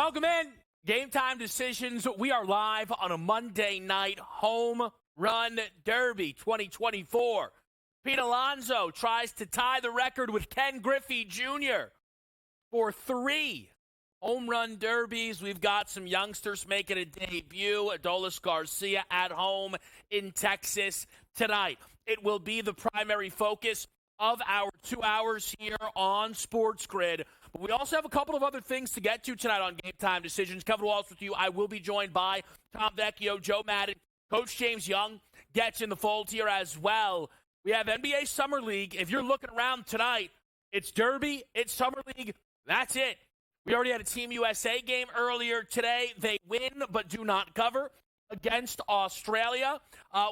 Welcome in. Game Time Decisions. We are live on a Monday night home run derby 2024. Pete Alonso tries to tie the record with Ken Griffey Jr. for 3 home run derbies. We've got some youngsters making a debut. Adolis Garcia at home in Texas tonight. It will be the primary focus of our 2 hours here on SportsGrid. But we also have a couple of other things to get to tonight on Game Time Decisions. Kevin Walsh with you. I will be joined by Tom Vecchio, Joe Madden, Coach James Young gets in the fold here as well. We have NBA Summer League. If you're looking around tonight, it's Derby, it's Summer League. That's it. We already had a Team USA game earlier today. They win but do not cover against Australia.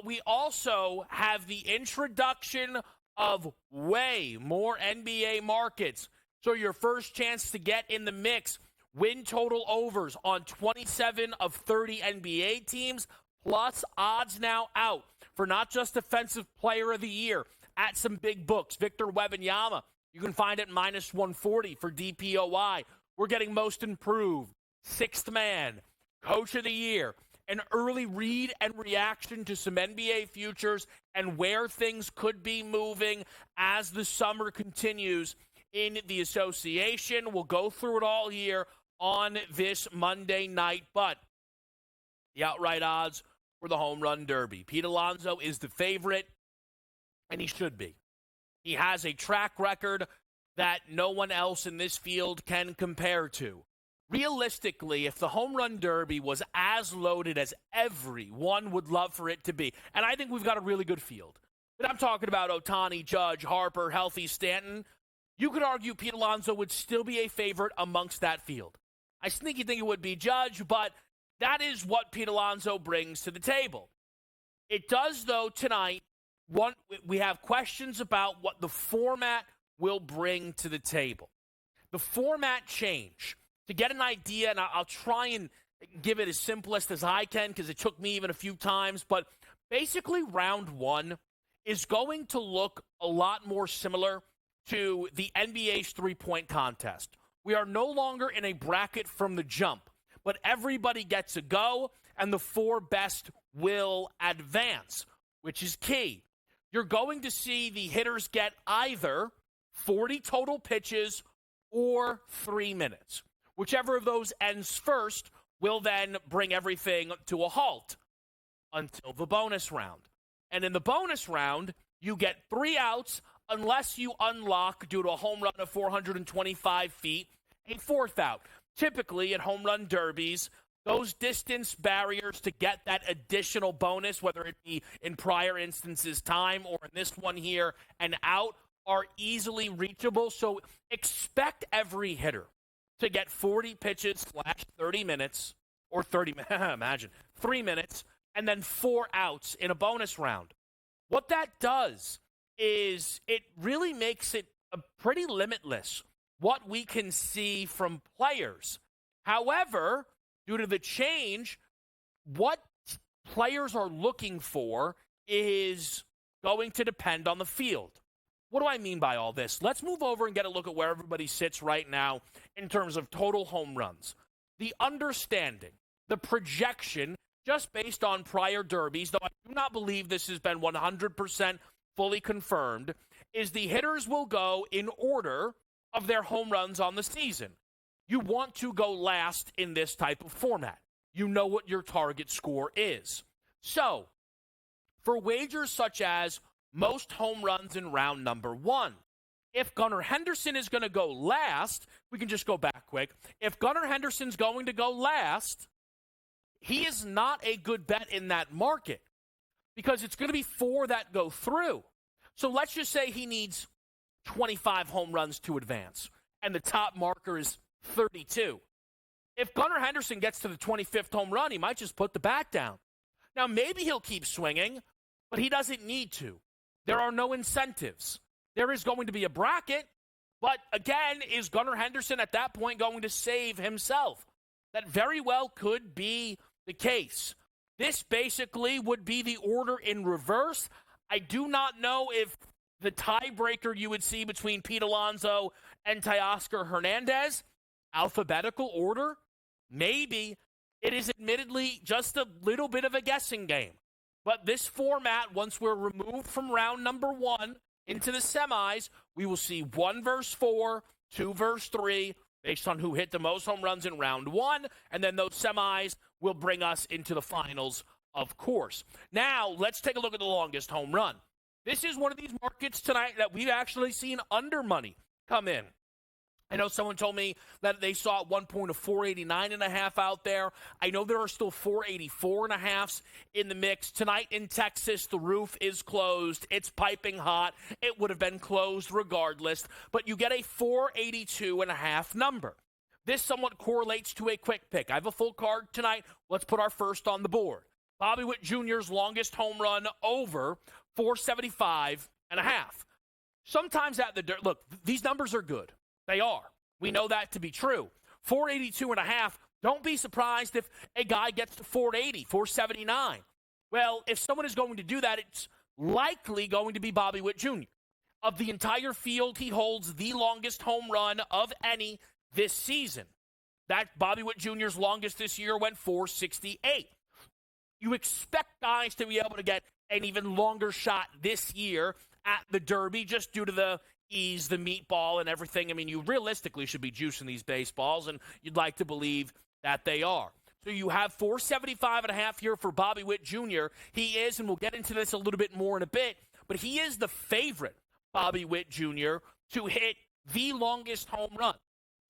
We also have the introduction of way more NBA markets. So your first chance to get in the mix, win total overs on 27 of 30 NBA teams, plus odds now out for not just Defensive Player of the Year at some big books. Victor Wembanyama, you can find it minus 140 for DPOY. We're getting Most Improved, Sixth Man, Coach of the Year, an early read and reaction to some NBA futures and where things could be moving as the summer continues in the association. We'll go through it all here on this Monday night, but the outright odds for the home run derby. Pete Alonso is the favorite, and he should be. He has a track record that no one else in this field can compare to. Realistically, if the home run derby was as loaded as everyone would love for it to be, and I think we've got a really good field, but I'm talking about Ohtani, Judge, Harper, healthy Stanton, you could argue Pete Alonso would still be a favorite amongst that field. I sneaky think it would be Judge, but that is what Pete Alonso brings to the table. It does, though, tonight, we have questions about what the format will bring to the table. The format change. To get an idea, and I'll try and give it as simplest as I can because it took me even a few times, but basically round 1 is going to look a lot more similar to the NBA's three-point contest. We are no longer in a bracket from the jump, but everybody gets a go, and the 4 best will advance, which is key. You're going to see the hitters get either 40 total pitches or 3 minutes. Whichever of those ends first will then bring everything to a halt until the bonus round. And in the bonus round, you get 3 outs unless you unlock, due to a home run of 425 feet, a 4th out. Typically, at home run derbies, those distance barriers to get that additional bonus, whether it be in prior instances time or in this one here, an out, are easily reachable. So expect every hitter to get 40 pitches / 30 minutes, or 30 minutes, imagine, 3 minutes, and then 4 outs in a bonus round. What that does is it really makes it pretty limitless what we can see from players. However, due to the change, what players are looking for is going to depend on the field. What do I mean by all this? Let's move over and get a look at where everybody sits right now in terms of total home runs. The understanding, the projection, just based on prior derbies, though I do not believe this has been 100% fully confirmed, is the hitters will go in order of their home runs on the season. You want to go last in this type of format. You know what your target score is. So, for wagers such as most home runs in round number 1, if Gunnar Henderson is going to go last, we can just go back quick. If Gunnar Henderson's going to go last, he is not a good bet in that market because it's going to be 4 that go through. So let's just say he needs 25 home runs to advance, and the top marker is 32. If Gunnar Henderson gets to the 25th home run, he might just put the bat down. Now, maybe he'll keep swinging, but he doesn't need to. There are no incentives. There is going to be a bracket, but again, is Gunnar Henderson at that point going to save himself? That very well could be the case. This basically would be the order in reverse. I do not know if the tiebreaker you would see between Pete Alonso and Teoscar Hernandez, alphabetical order, Maybe it is admittedly just a little bit of a guessing game. But this format, once we're removed from round number 1 into the semis, we will see 1 versus 4, 2 versus 3, based on who hit the most home runs in round 1, and then those semis will bring us into the finals, of course. Now, let's take a look at the longest home run. This is one of these markets tonight that we've actually seen under money come in. I know someone told me that they saw at one point a 489.5 out there. I know there are still 484.5s in the mix. Tonight in Texas, the roof is closed. It's piping hot. It would have been closed regardless, but you get a 482.5 number. This somewhat correlates to a quick pick. I have a full card tonight. Let's put our first on the board. Bobby Witt Jr.'s longest home run over 475.5. Sometimes at the dirt, look, these numbers are good. They are. We know that to be true. 482.5, don't be surprised if a guy gets to 480, 479. Well, if someone is going to do that, it's likely going to be Bobby Witt Jr. Of the entire field, he holds the longest home run of any this season. That Bobby Witt Jr.'s longest this year went 468. You expect guys to be able to get an even longer shot this year at the Derby just due to the ease, the meatball, and everything. I mean, you realistically should be juicing these baseballs, and you'd like to believe that they are. So you have 475.5 here for Bobby Witt Jr. He is, and we'll get into this a little bit more in a bit, but he is the favorite, Bobby Witt Jr., to hit the longest home run.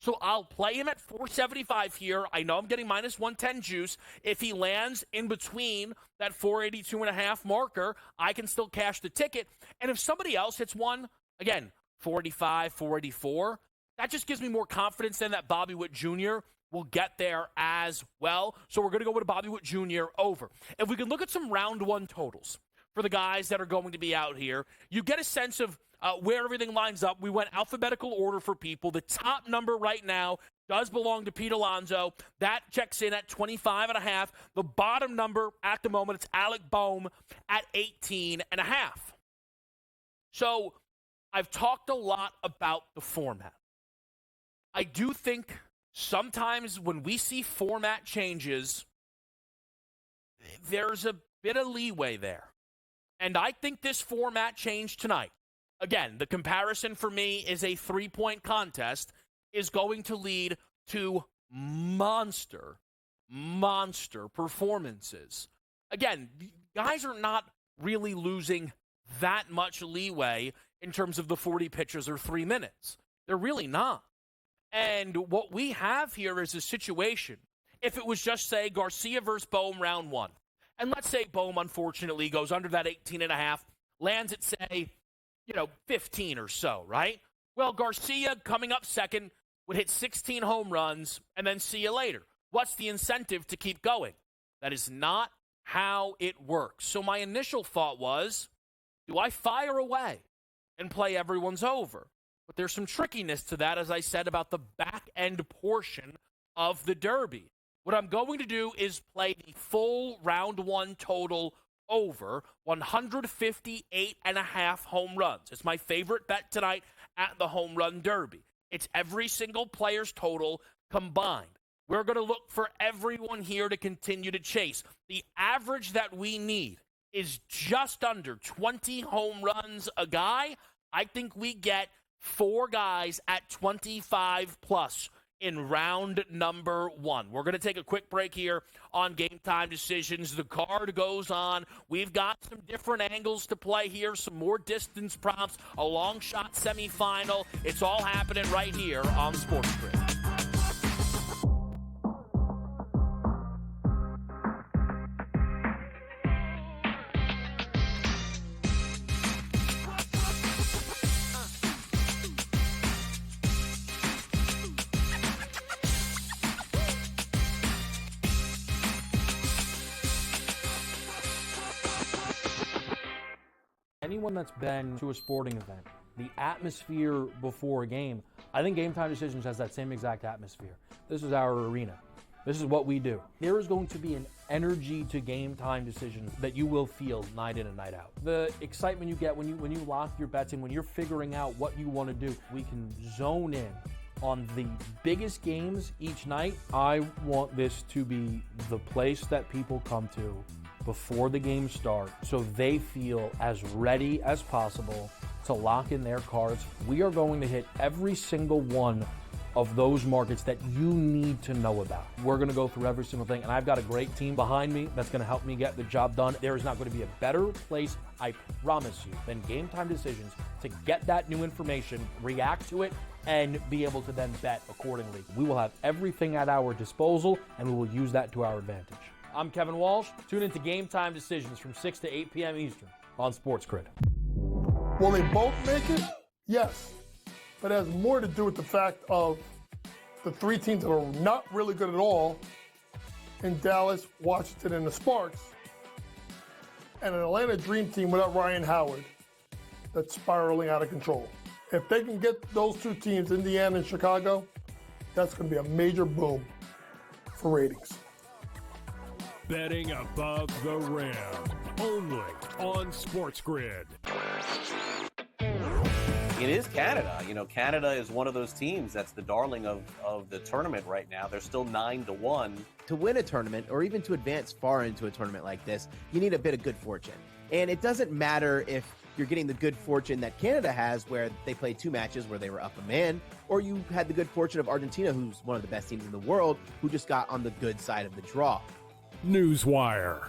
So I'll play him at 475 here. I know I'm getting minus 110 juice. If he lands in between that 482.5 marker, I can still cash the ticket. And if somebody else hits one, again, 485, 484, that just gives me more confidence then that Bobby Witt Jr. will get there as well. So we're going to go with Bobby Witt Jr. over. If we can look at some round 1 totals for the guys that are going to be out here, you get a sense of where everything lines up. We went alphabetical order for people. The top number right now does belong to Pete Alonso. That checks in at 25.5. The bottom number at the moment, it's Alec Boehm at 18.5. So I've talked a lot about the format. I do think sometimes when we see format changes, there's a bit of leeway there. And I think this format change tonight, again, the comparison for me is a 3-point contest, is going to lead to monster performances. Again, guys are not really losing that much leeway in terms of the 40 pitches or 3 minutes. They're really not. And what we have here is a situation, if it was just, say, Garcia versus Boehm round 1, and let's say Boehm, unfortunately, goes under that 18.5, lands at, say, 15 or so, right? Well, Garcia, coming up second, would hit 16 home runs, and then see you later. What's the incentive to keep going? That is not how it works. So my initial thought was, do I fire away and play everyone's over? But there's some trickiness to that, as I said, about the back-end portion of the Derby. What I'm going to do is play the full round 1 total over 158.5 home runs. It's my favorite bet tonight at the Home Run Derby. It's every single player's total combined. We're going to look for everyone here to continue to chase. The average that we need is just under 20 home runs a guy. I think we get 4 guys at 25 plus in round number 1. We're going to take a quick break here on Game Time Decisions. The card goes on. We've got some different angles to play here, some more distance props, a long shot semifinal. It's all happening right here on SportsGrid. Anyone that's been to a sporting event, the atmosphere before a game, I think Game Time Decisions has that same exact atmosphere. This is our arena. This is what we do. There is going to be an energy to Game Time Decisions that you will feel night in and night out. The excitement you get when you lock your bets in, when you're figuring out what you want to do, we can zone in on the biggest games each night, I want this to be the place that people come to before the games start so they feel as ready as possible to lock in their cards. We are going to hit every single one of those markets that you need to know about. We're going to go through every single thing, and I've got a great team behind me that's going to help me get the job done. There is not going to be a better place, I promise you, than Game Time Decisions to get that new information, react to it, and be able to then bet accordingly. We will have everything at our disposal, and we will use that to our advantage. I'm Kevin Walsh. Tune into Game Time Decisions from 6 to 8 p.m. Eastern on SportsGrid. Will they both make it? Yes. But it has more to do with the fact of the three teams that are not really good at all in Dallas, Washington, and the Sparks, and an Atlanta Dream team without Ryan Howard that's spiraling out of control. If they can get those two teams, Indiana and Chicago, that's going to be a major boom for ratings. Betting above the rim, only on SportsGrid. It is Canada. You know, Canada is one of those teams that's the darling of the tournament right now. They're still 9-1. To win a tournament, or even to advance far into a tournament like this, you need a bit of good fortune. And it doesn't matter if you're getting the good fortune that Canada has, where they played two matches where they were up a man, or you had the good fortune of Argentina, who's one of the best teams in the world, who just got on the good side of the draw. Newswire,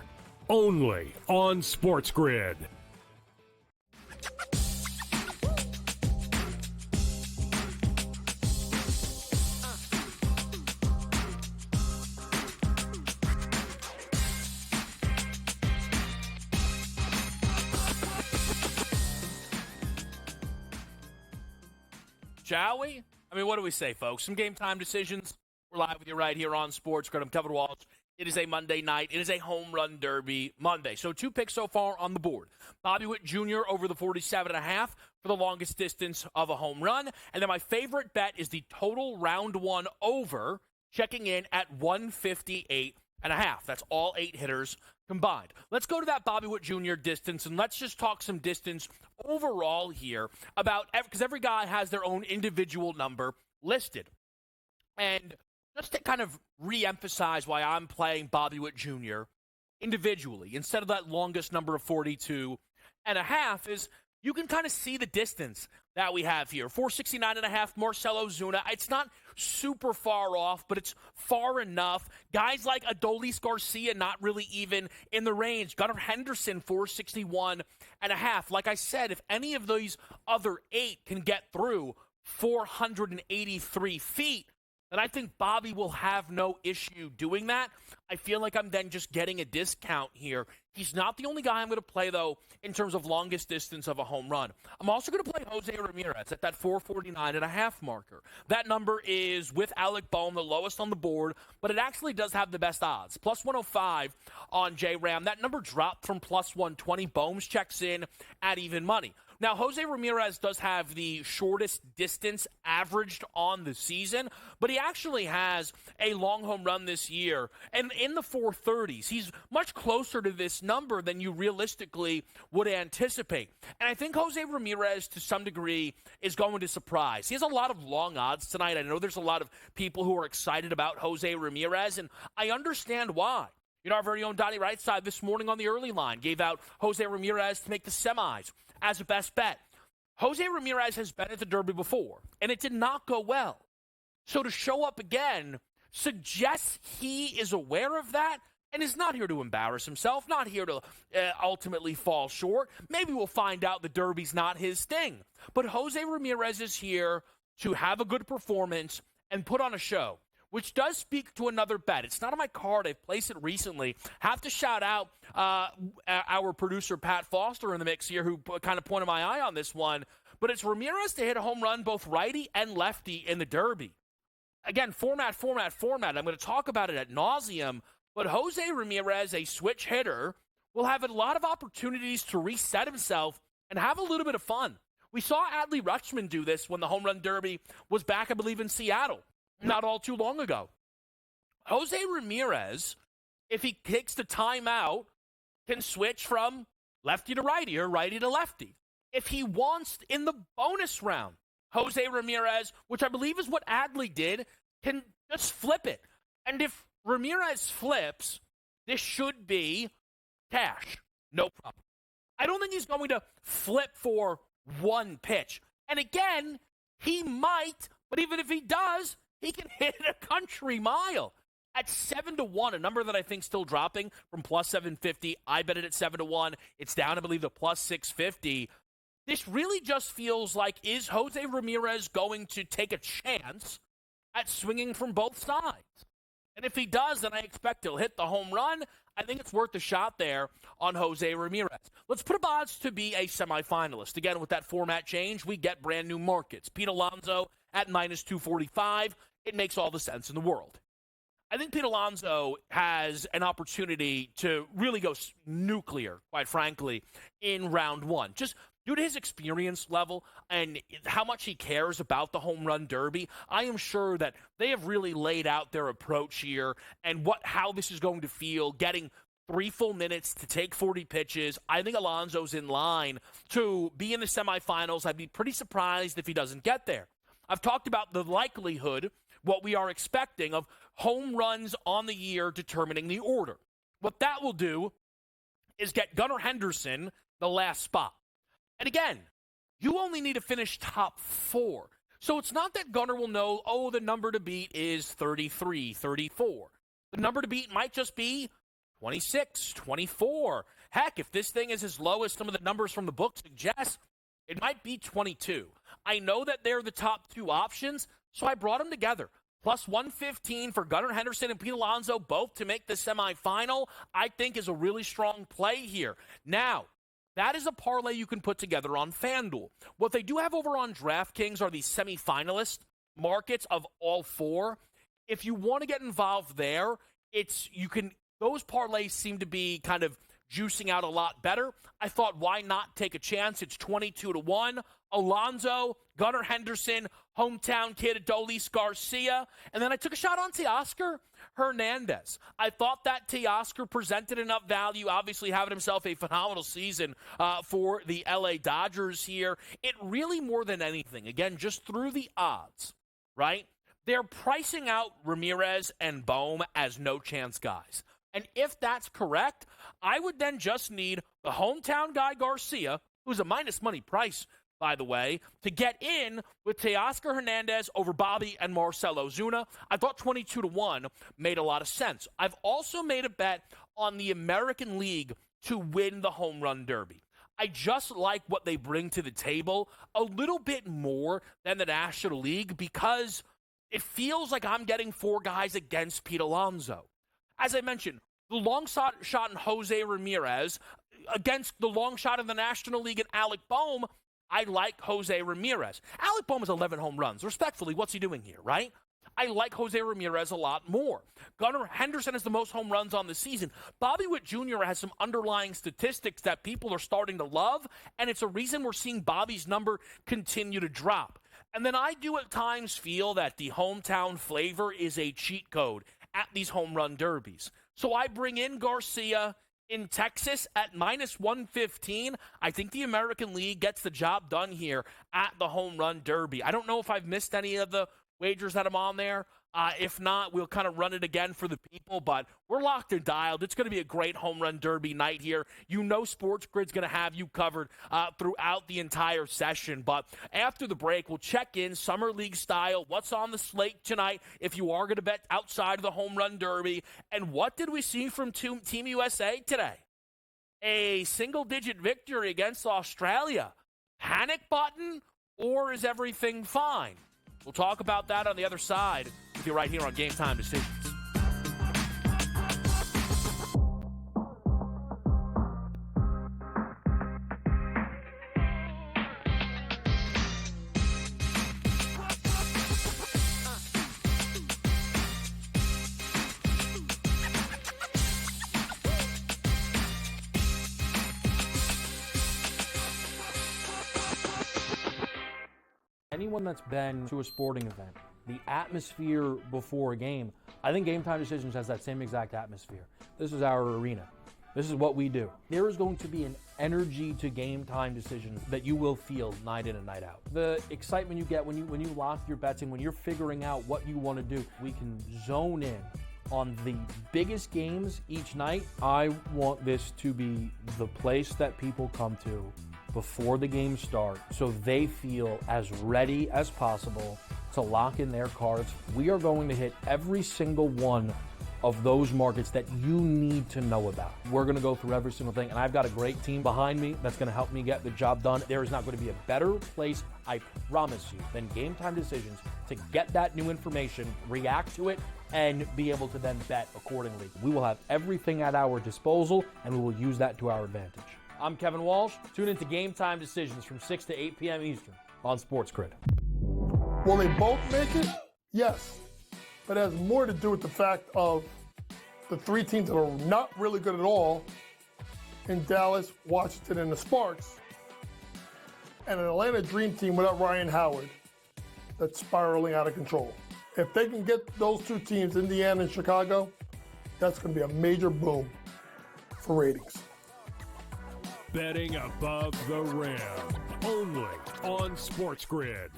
only on SportsGrid. Shall we? I mean, what do we say, folks? Some Game Time Decisions. We're live with you right here on SportsGrid. I'm Kevin Walsh. It is a Monday night. It is a home run derby Monday. So 2 picks so far on the board. Bobby Witt Jr. over the 47.5 for the longest distance of a home run. And then my favorite bet is the total round one over, checking in at 158.5. That's all 8 hitters combined. Let's go to that Bobby Witt Jr. distance, and let's just talk some distance overall here about, because every guy has their own individual number listed. And just to kind of re-emphasize why I'm playing Bobby Witt Jr. individually instead of that longest number of 42.5 is you can kind of see the distance that we have here. 469.5, Marcell Ozuna. It's not super far off, but it's far enough. Guys like Adolis Garcia not really even in the range. Gunnar Henderson, 461.5. Like I said, if any of these other 8 can get through 483 feet, then I think Bobby will have no issue doing that. I feel like I'm then just getting a discount here. He's not the only guy I'm going to play, though, in terms of longest distance of a home run. I'm also going to play Jose Ramirez at that 449.5 marker. That number is, with Alec Boehm, the lowest on the board, but it actually does have the best odds. Plus 105 on J-Ram. That number dropped from plus 120. Boehm's checks in at even money. Now, Jose Ramirez does have the shortest distance averaged on the season, but he actually has a long home run this year, and in the 430s. He's much closer to this number than you realistically would anticipate. And I think Jose Ramirez, to some degree, is going to surprise. He has a lot of long odds tonight. I know there's a lot of people who are excited about Jose Ramirez, and I understand why. You know, our very own Donnie Rightside this morning on the early line gave out Jose Ramirez to make the semis as a best bet. Jose Ramirez has been at the Derby before, and it did not go well. So to show up again suggests he is aware of that and is not here to embarrass himself, not here to ultimately fall short. Maybe we'll find out the Derby's not his thing. But Jose Ramirez is here to have a good performance and put on a show, which does speak to another bet. It's not on my card. I've placed it recently. Have to shout out our producer, Pat Foster, in the mix here, who kind of pointed my eye on this one. But it's Ramirez to hit a home run, both righty and lefty, in the Derby. Again, format. I'm going to talk about it ad nauseum. But Jose Ramirez, a switch hitter, will have a lot of opportunities to reset himself and have a little bit of fun. We saw Adley Rutschman do this when the home run derby was back, I believe, in Seattle not all too long ago. Jose Ramirez, if he takes the timeout, can switch from lefty to righty or righty to lefty. If he wants in the bonus round Jose Ramirez, which I believe is what Adley did, can just flip it. And if Ramirez flips, this should be cash. No problem. I don't think he's going to flip for one pitch. And again, he might, but even if he does, he can hit it a country mile. At 7-1, a number that I think still dropping from plus 750. I bet it at 7-1. It's down, I believe, to plus 650. This really just feels like, is Jose Ramirez going to take a chance at swinging from both sides? And if he does, then I expect he'll hit the home run. I think it's worth a shot there on Jose Ramirez. Let's put up odds to be a semifinalist. Again, with that format change, we get brand new markets. Pete Alonso at minus 245. It makes all the sense in the world. I think Pete Alonso has an opportunity to really go nuclear, quite frankly, in round one. Just due to his experience level and how much he cares about the home run derby, I am sure that they have really laid out their approach here and how this is going to feel, getting 3 full minutes to take 40 pitches. I think Alonso's in line to be in the semifinals. I'd be pretty surprised if he doesn't get there. I've talked about the likelihood, what we are expecting, of home runs on the year determining the order. What that will do is get Gunnar Henderson the last spot. And again, you only need to finish top 4. So it's not that Gunnar will know, the number to beat is 33, 34. The number to beat might just be 26, 24. Heck, if this thing is as low as some of the numbers from the book suggest, it might be 22. I know that they're the top 2 options, so I brought them together. Plus 115 for Gunnar Henderson and Pete Alonso, both to make the semifinal, I think is a really strong play here. Now, that is a parlay you can put together on FanDuel. What they do have over on DraftKings are these semifinalist markets of all 4. If you want to get involved there, those parlays seem to be kind of juicing out a lot better. I thought, why not take a chance? It's 22-1. Alonso, Gunnar Henderson, hometown kid Adolis Garcia. And then I took a shot on Teoscar Hernandez. I thought that Teoscar presented enough value, obviously having himself a phenomenal season for the LA Dodgers here. It really, more than anything, again, just through the odds, right? They're pricing out Ramirez and Bohm as no chance guys. And if that's correct, I would then just need the hometown guy Garcia, who's a minus money price, by the way, to get in with Teoscar Hernandez over Bobby and Marcell Ozuna. I thought 22-1 made a lot of sense. I've also made a bet on the American League to win the home run derby. I just like what they bring to the table a little bit more than the National League because it feels like I'm getting 4 guys against Pete Alonso. As I mentioned, the long shot in Jose Ramirez against the long shot in the National League and Alec Bohm, I like Jose Ramirez. Alec Bohm has 11 home runs. Respectfully, what's he doing here, right? I like Jose Ramirez a lot more. Gunnar Henderson has the most home runs on the season. Bobby Witt Jr. has some underlying statistics that people are starting to love, and it's a reason we're seeing Bobby's number continue to drop. And then I do at times feel that the hometown flavor is a cheat code at these home run derbies. So I bring in Garcia in Texas at minus 115. I think the American League gets the job done here at the home run derby. I don't know if I've missed any of the wagers that I'm on there. If not, we'll kind of run it again for the people, but we're locked and dialed. It's going to be a great home run derby night here. You know SportsGrid's going to have you covered throughout the entire session, but after the break, we'll check in Summer League style. What's on the slate tonight if you are going to bet outside of the home run derby, and what did we see from Team USA today? A single-digit victory against Australia. Panic button, or is everything fine? We'll talk about that on the other side with you right here on Game Time Decisions. Anyone that's been to a sporting event, the atmosphere before a game, I think Game Time Decisions has that same exact atmosphere. This is our arena. This is what we do. There is going to be an energy to game time decisions that you will feel night in and night out. The excitement you get when you lock your bets in, when you're figuring out what you want to do, we can zone in on the biggest games each night. I want this to be the place that people come to before the games start so they feel as ready as possible to lock in their cards. We are going to hit every single one of those markets that you need to know about. We're going to go through every single thing, and I've got a great team behind me that's going to help me get the job done. There is not going to be a better place, I promise you, than Game Time Decisions to get that new information, react to it, and be able to then bet accordingly. We will have everything at our disposal, and we will use that to our advantage. I'm Kevin Walsh. Tune into Game Time Decisions from 6 to 8 p.m. Eastern on SportsGrid. Will they both make it? Yes. But it has more to do with the fact of the three teams that are not really good at all in Dallas, Washington, and the Sparks, and an Atlanta Dream team without Ryan Howard that's spiraling out of control. If they can get those two teams, Indiana and Chicago, that's going to be a major boom for ratings. Betting above the rim. Only on SportsGrid.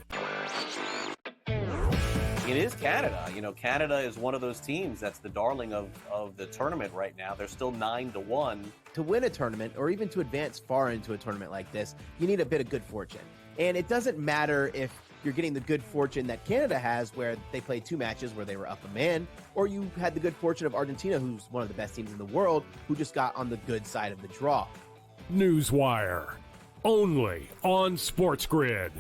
It is Canada. Canada is one of those teams that's the darling of the tournament right now. They're still 9-1. To win a tournament, or even to advance far into a tournament like this, you need a bit of good fortune. And it doesn't matter if you're getting the good fortune that Canada has, where they played two matches where they were up a man, or you had the good fortune of Argentina, who's one of the best teams in the world, who just got on the good side of the draw. Newswire. Only on SportsGrid.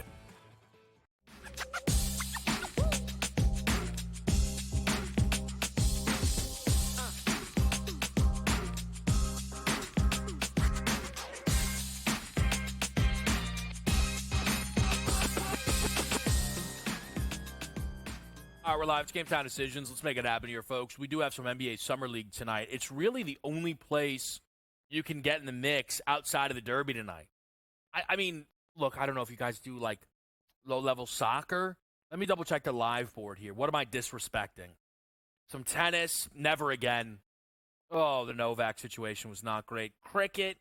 All right, we're live. It's Game Time Decisions. Let's make it happen here, folks. We do have some NBA Summer League tonight. It's really the only place you can get in the mix outside of the Derby tonight. I mean, look, I don't know if you guys do, like, low-level soccer. Let me double-check the live board here. What am I disrespecting? Some tennis, never again. Oh, the Novak situation was not great. Cricket,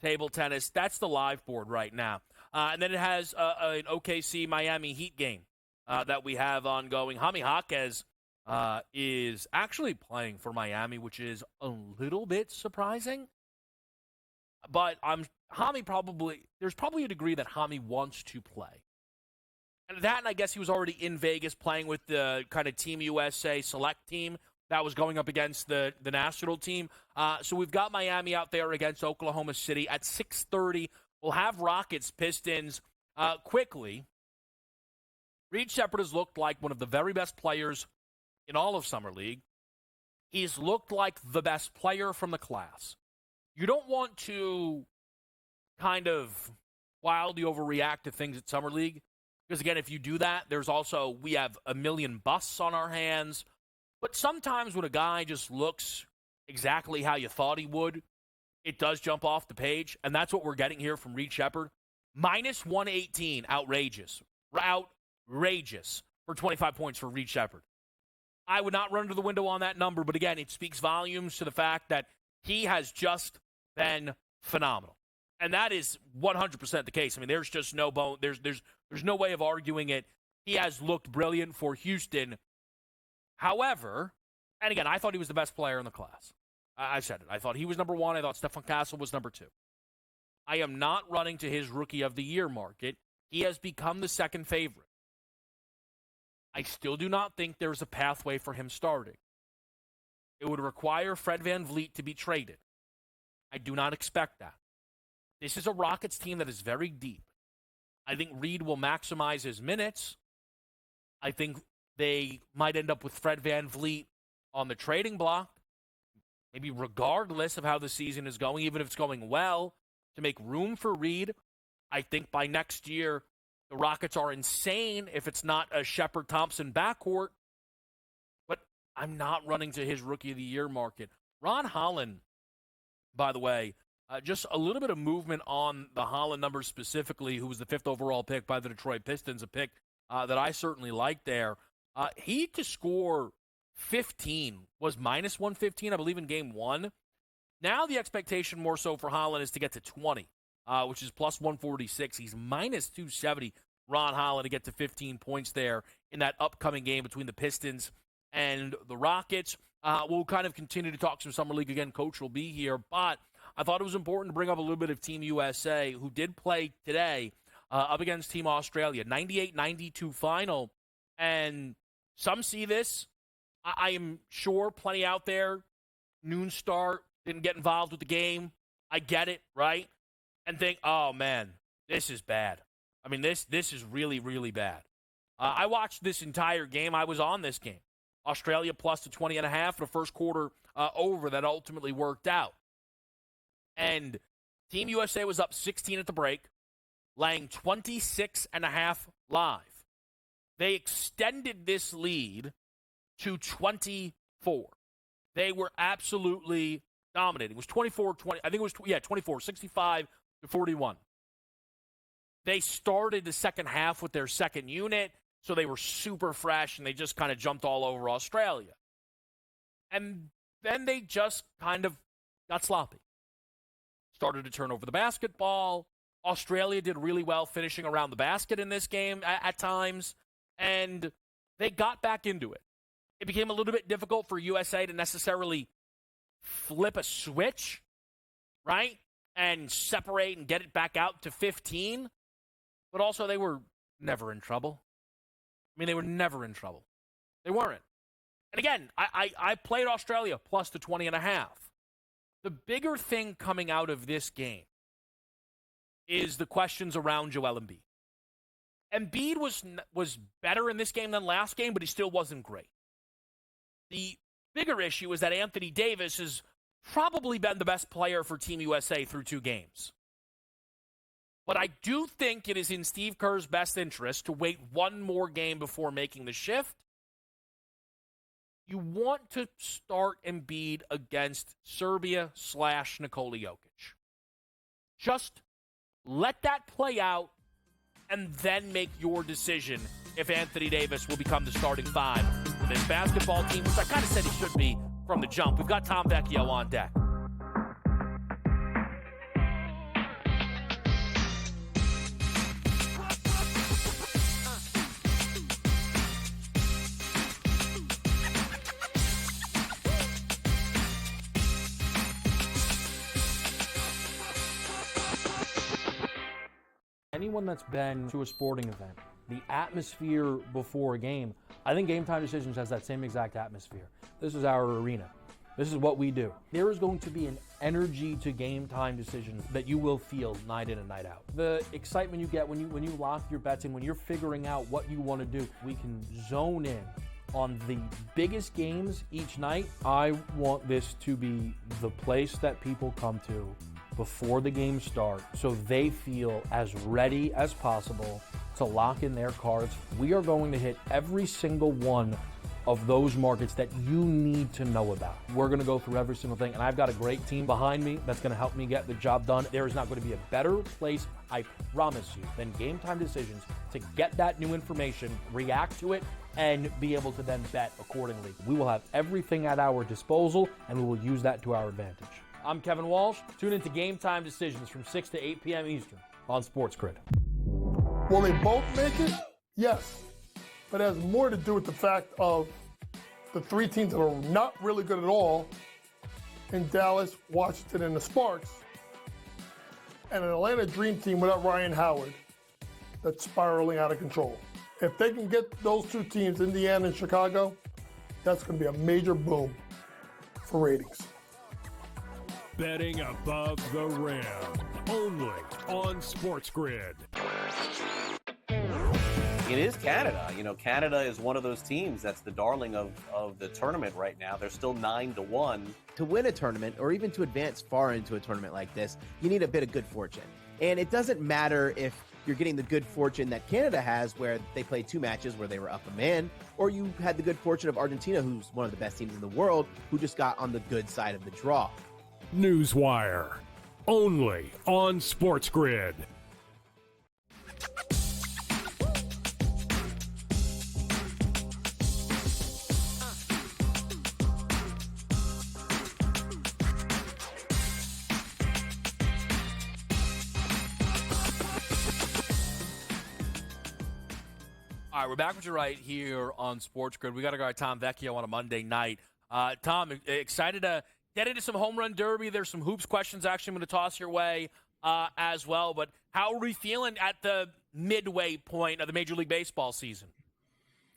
table tennis, that's the live board right now. And then it has an OKC-Miami Heat game that we have ongoing. Jaime Jaquez is actually playing for Miami, which is a little bit surprising. But there's probably a degree that Jaime wants to play. And I guess he was already in Vegas playing with the kind of Team USA select team that was going up against the national team. So we've got Miami out there against Oklahoma City at 6:30. We'll have Rockets, Pistons quickly. Reed Sheppard has looked like one of the very best players in all of Summer League. He's looked like the best player from the class. You don't want to kind of wildly overreact to things at Summer League, because, again, if you do that, we have a million busts on our hands. But sometimes when a guy just looks exactly how you thought he would, it does jump off the page, and that's what we're getting here from Reed Sheppard. Minus 118, outrageous for 25 points for Reed Sheppard. I would not run to the window on that number, but again, it speaks volumes to the fact that he has just been phenomenal. And that is 100% the case. I mean, there's just no bone. There's no way of arguing it. He has looked brilliant for Houston. However, and again, I thought he was the best player in the class. I said it. I thought he was number one. I thought Stephen Castle was number two. I am not running to his Rookie of the Year market. He has become the second favorite. I still do not think there's a pathway for him starting. It would require Fred VanVleet to be traded. I do not expect that. This is a Rockets team that is very deep. I think Reed will maximize his minutes. I think they might end up with Fred VanVleet on the trading block, maybe regardless of how the season is going, even if it's going well, to make room for Reed. I think by next year, the Rockets are insane if it's not a Sheppard-Thompson backcourt. But I'm not running to his Rookie of the Year market. Ron Holland, by the way, just a little bit of movement on the Holland numbers specifically, who was the 5th overall pick by the Detroit Pistons, a pick that I certainly like there. He to score 15 was minus 115, I believe, in game one. Now the expectation more so for Holland is to get to 20, which is plus 146. He's minus 270, Ron Holland, to get to 15 points there in that upcoming game between the Pistons and the Rockets. We'll kind of continue to talk some Summer League again. Coach will be here, but I thought it was important to bring up a little bit of Team USA, who did play today up against Team Australia. 98-92 final, and some see this. I am sure plenty out there, noon start, didn't get involved with the game. I get it, right? And think, oh, man, this is bad. I mean, this is really, really bad. I watched this entire game. I was on this game. Australia plus the 20.5 for the first quarter over that ultimately worked out. And Team USA was up 16 at the break, laying 26.5 live. They extended this lead to 24. They were absolutely dominating. It was 24-20. I think it was 24, 65-41. They started the second half with their second unit, so they were super fresh, and they just kind of jumped all over Australia. And then they just kind of got sloppy. Started to turn over the basketball. Australia did really well finishing around the basket in this game at times, and they got back into it. It became a little bit difficult for USA to necessarily flip a switch, right, and separate and get it back out to 15, but also they were never in trouble. I mean, they were never in trouble. They weren't. And again, I played Australia plus the 20.5. The bigger thing coming out of this game is the questions around Joel Embiid. Embiid was better in this game than last game, but he still wasn't great. The bigger issue is that Anthony Davis has probably been the best player for Team USA through 2 games. But I do think it is in Steve Kerr's best interest to wait one more game before making the shift. You want to start Embiid against Serbia/Nikola Jokic. Just let that play out and then make your decision if Anthony Davis will become the starting 5 for this basketball team, which I kind of said he should be from the jump. We've got Tom Vecchio on deck. Anyone that's been to a sporting event, the atmosphere before a game, I think Game Time Decisions has that same exact atmosphere. This is our arena. This is what we do. There is going to be an energy to Game Time Decisions that you will feel night in and night out. The excitement you get when you lock your bets in, when you're figuring out what you want to do, we can zone in on the biggest games each night. I want this to be the place that people come to before the games start so they feel as ready as possible to lock in their cards. We are going to hit every single one of those markets that you need to know about. We're going to go through every single thing, and I've got a great team behind me that's going to help me get the job done. There is not going to be a better place, I promise you, than Game Time Decisions to get that new information, react to it, and be able to then bet accordingly. We will have everything at our disposal, and we will use that to our advantage. I'm Kevin Walsh. Tune into Game Time Decisions from 6 to 8 p.m. Eastern on SportsGrid. Will they both make it? Yes. But it has more to do with the fact of the 3 teams that are not really good at all in Dallas, Washington, and the Sparks, and an Atlanta Dream Team without Ryan Howard that's spiraling out of control. If they can get those 2 teams, Indiana and Chicago, that's going to be a major boom for ratings. Betting above the rim, only on SportsGrid. It is Canada. You know, Canada is one of those teams that's the darling of the tournament right now. They're still 9-1. To win a tournament, or even to advance far into a tournament like this, you need a bit of good fortune. And it doesn't matter if you're getting the good fortune that Canada has, where they played 2 matches where they were up a man, or you had the good fortune of Argentina, who's one of the best teams in the world, who just got on the good side of the draw. Newswire, only on SportsGrid. All right, we're back with you right here on SportsGrid. We got our guy Tom Vecchio on a Monday night. Tom, excited to get into some home run derby. There's some hoops questions actually I'm going to toss your way as well. But how are we feeling at the midway point of the Major League Baseball season?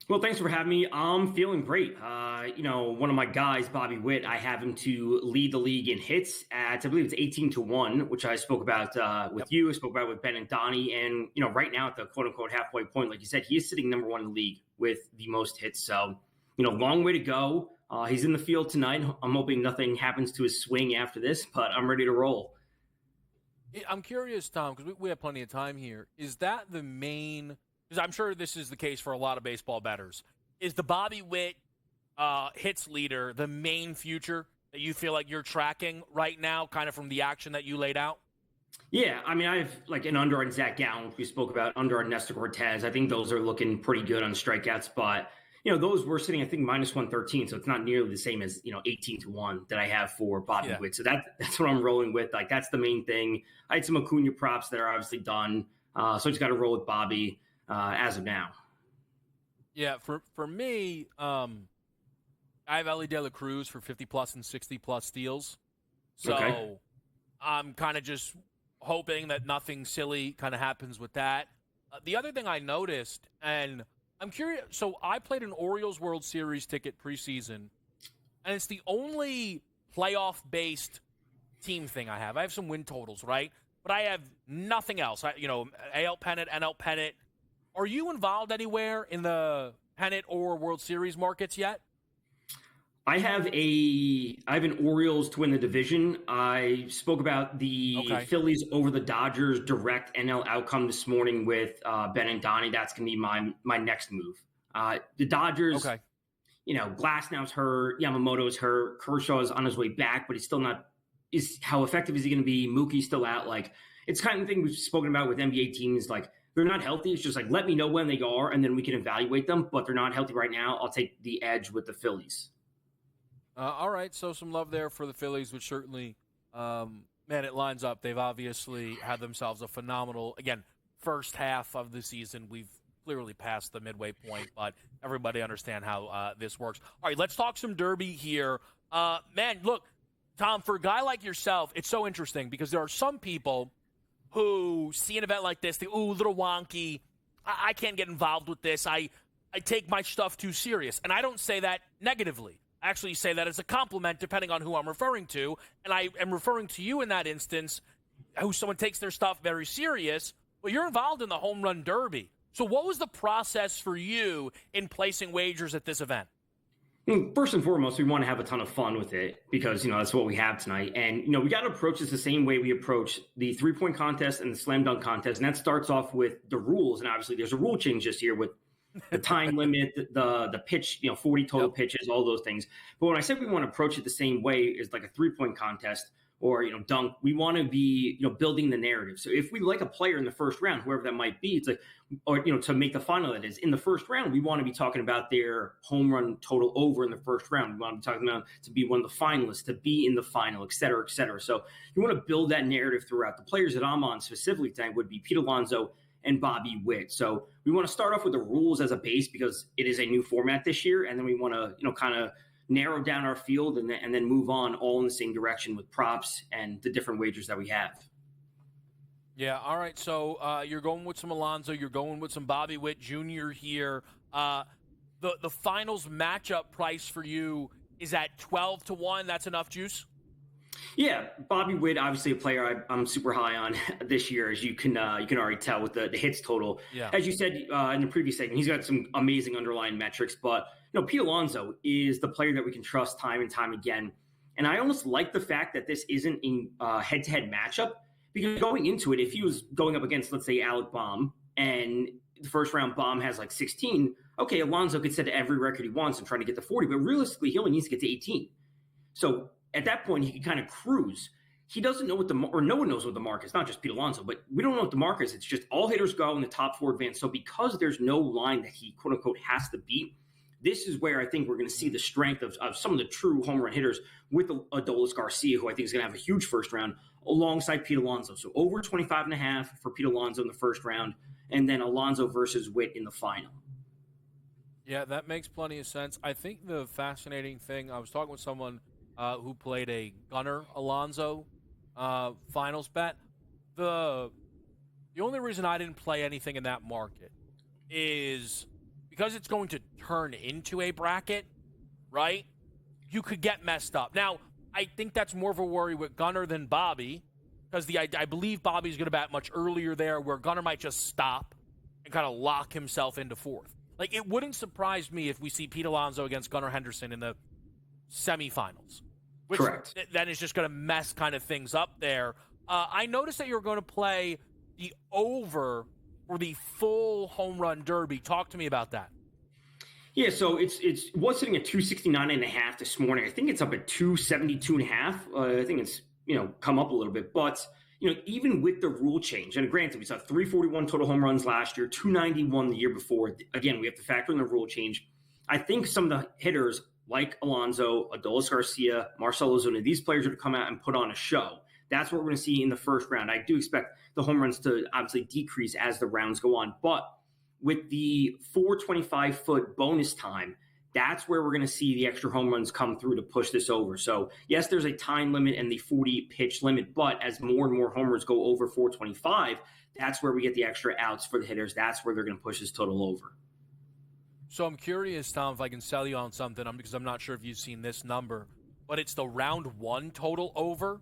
Well, thanks for having me. I'm feeling great. One of my guys, Bobby Witt, I have him to lead the league in hits at, I believe it's 18-1, which I spoke about with you, spoke about with Ben and Donnie. And, right now at the quote unquote halfway point, like you said, he is sitting number one in the league with the most hits. So, long way to go. He's in the field tonight. I'm hoping nothing happens to his swing after this, but I'm ready to roll. I'm curious, Tom, because we have plenty of time here. Is that the main... Because I'm sure this is the case for a lot of baseball bettors. Is the Bobby Witt hits leader the main future that you feel like you're tracking right now, kind of from the action that you laid out? Yeah, I mean, I have like an under on Zach Gallen, which we spoke about, under on Nestor Cortez. I think those are looking pretty good on strikeouts, but those were sitting, I think, minus 113, so it's not nearly the same as 18-1 that I have for Bobby Witt. So that's what I'm rolling with. Like, that's the main thing. I had some Acuna props that are obviously done, so I just got to roll with Bobby as of now. Yeah, for me, I have Ellie De La Cruz for 50-plus and 60-plus steals. So okay. I'm kind of just hoping that nothing silly kind of happens with that. The other thing I noticed, and I'm curious, so I played an Orioles World Series ticket preseason, and it's the only playoff-based team thing I have. I have some win totals, right? But I have nothing else. AL pennant, NL pennant. Are you involved anywhere in the pennant or World Series markets yet? I have an Orioles to win the division. I spoke about the Phillies over the Dodgers direct NL outcome this morning with Ben and Donnie. That's going to be my next move. The Dodgers, Glasnow's hurt, Yamamoto's hurt, Kershaw's on his way back, but he's still not. How effective is he going to be? Mookie's still out. Like, it's kind of the thing we've spoken about with NBA teams. Like, they're not healthy. It's just like, let me know when they are, and then we can evaluate them. But they're not healthy right now. I'll take the edge with the Phillies. All right, so some love there for the Phillies, which certainly, it lines up. They've obviously had themselves a phenomenal, again, first half of the season. We've clearly passed the midway point, but everybody understand how this works. All right, let's talk some Derby here. Look, Tom, for a guy like yourself, it's so interesting because there are some people who see an event like this, a little wonky, I can't get involved with this, I take my stuff too serious. And I don't say that negatively. I actually say that as a compliment depending on who I'm referring to. And I am referring to you in that instance, who someone takes their stuff very serious. Well, you're involved in the home run derby. So what was the process for you in placing wagers at this event? First and foremost, we want to have a ton of fun with it because, that's what we have tonight. And, we got to approach this the same way we approach the 3-point contest and the slam dunk contest. And that starts off with the rules. And obviously there's a rule change this year with the time limit, the pitch, 40 total pitches, all those things. But when I said we want to approach it the same way as like a 3-point contest or, dunk, we want to be, building the narrative. So if we like a player in the first round, whoever that might be, it's like, or, to make the final, that is in the first round, we want to be talking about their home run total over in the first round. We want to be talking about to be one of the finalists, to be in the final, et cetera, et cetera. So you want to build that narrative throughout. The players that I'm on specifically tonight would be Pete Alonso and Bobby Witt. So we want to start off with the rules as a base because it is a new format this year. And then we want to, kind of narrow down our field and then move on all in the same direction with props and the different wagers that we have. Yeah, all right. So you're going with some Alonso. You're going with some Bobby Witt Jr. here. The finals matchup price for you is at 12-1. That's enough juice? Yeah, Bobby Witt, obviously a player I'm super high on this year, as you can already tell with the hits total. Yeah. As you said in the previous segment, he's got some amazing underlying metrics. But Pete Alonso is the player that we can trust time and time again. And I almost like the fact that this isn't a head-to-head matchup because going into it, if he was going up against, let's say, Alec Baum, and the first round Baum has like 16, okay, Alonso could set every record he wants and try to get to 40, but realistically, he only needs to get to 18. So at that point, he can kind of cruise. He doesn't know or no one knows what the mark is, not just Pete Alonso, but we don't know what the mark is. It's just all hitters go in the top 4 advance. So because there's no line that he, quote unquote, has to beat, this is where I think we're going to see the strength of some of the true home run hitters with Adolis Garcia, who I think is going to have a huge first round, alongside Pete Alonso. So over 25.5 for Pete Alonso in the first round, and then Alonso versus Witt in the final. Yeah, that makes plenty of sense. I think the fascinating thing, I was talking with someone who played a Gunnar Alonso finals bet. The only reason I didn't play anything in that market is because it's going to turn into a bracket, right? You could get messed up. Now, I think that's more of a worry with Gunnar than Bobby, because I believe Bobby's going to bat much earlier there, where Gunnar might just stop and kind of lock himself into fourth. Like, it wouldn't surprise me if we see Pete Alonso against Gunnar Henderson in the semifinals. Which Correct. Then is just going to mess kind of things up there. I noticed that you were going to play the over for the full home run derby. Talk to me about that. Yeah, so it was sitting at 269.5 this morning. I think it's up at 272.5. I think it's come up a little bit, but even with the rule change, and granted, we saw 341 total home runs last year, 291 the year before. Again, we have to factor in the rule change. I think some of the hitters like Alonso, Adolis Garcia, Marcell Ozuna, these players are to come out and put on a show. That's what we're going to see in the first round. I do expect the home runs to obviously decrease as the rounds go on, but with the 425-foot bonus time, that's where we're going to see the extra home runs come through to push this over. So, yes, there's a time limit and the 40-pitch limit, but as more and more homers go over 425, that's where we get the extra outs for the hitters. That's where they're going to push this total over. So I'm curious, Tom, if I can sell you on something, because I'm not sure if you've seen this number, but it's the round one total over.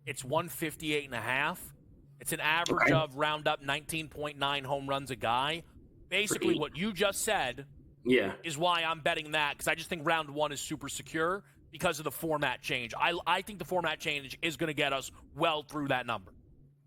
It's 158.5. It's an average of round up 19.9 home runs a guy. Basically, what you just said is why I'm betting that, because I just think round one is super secure because of the format change. I think the format change is going to get us well through that number.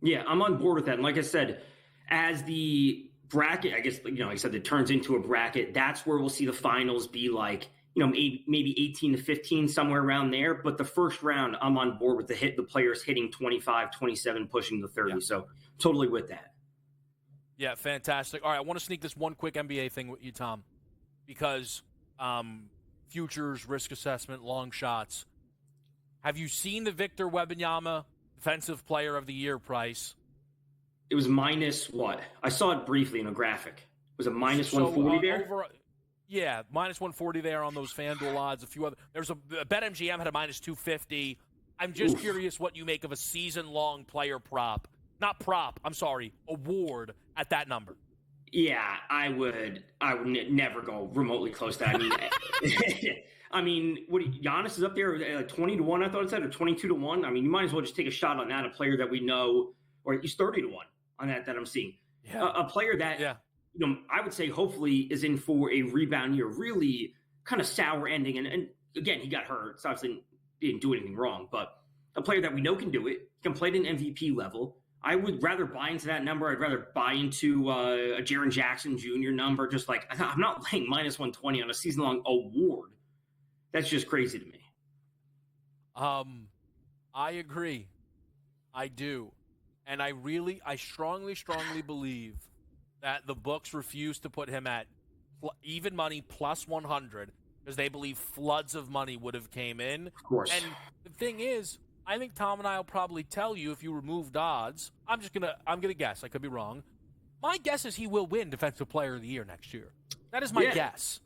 Yeah, I'm on board with that. And like I said, as the bracket, I guess, like I said, it turns into a bracket, that's where we'll see the finals be like, maybe 18 to 15, somewhere around there. But the first round, I'm on board with the players hitting 25, 27, pushing the 30. Yeah. So totally with that. Yeah, fantastic. All right, I want to sneak this one quick NBA thing with you, Tom, because futures, risk assessment, long shots. Have you seen the Victor Wembanyama Defensive Player of the Year price? It was minus what? I saw it briefly in a graphic. Was it minus 140 there? Yeah, minus 140 there on those FanDuel odds. A few other. There's a BetMGM had a minus 250. I'm just curious what you make of a season-long player award at that number. Yeah, I would never go remotely close to that. I mean, Giannis is up there like 20 to 1, I thought it said, or 22 to 1. I mean, you might as well just take a shot on that, a player that we know, or at least 30 to 1 on that I'm seeing. Yeah. A player that, I would say hopefully is in for a rebound year, really kind of sour ending. And again, he got hurt. So obviously didn't do anything wrong, but a player that we know can do it, can play at an MVP level. I would rather buy into that number. I'd rather buy into a Jaren Jackson Jr. number. Just like, I'm not laying minus 120 on a season-long award. That's just crazy to me. I agree. I do. And I strongly believe that the books refuse to put him at even money plus 100 because they believe floods of money would have came in. Of course. And the thing is, I think Tom and I will probably tell you if you removed odds. I'm gonna guess. I could be wrong. My guess is he will win Defensive Player of the Year next year. That is my guess.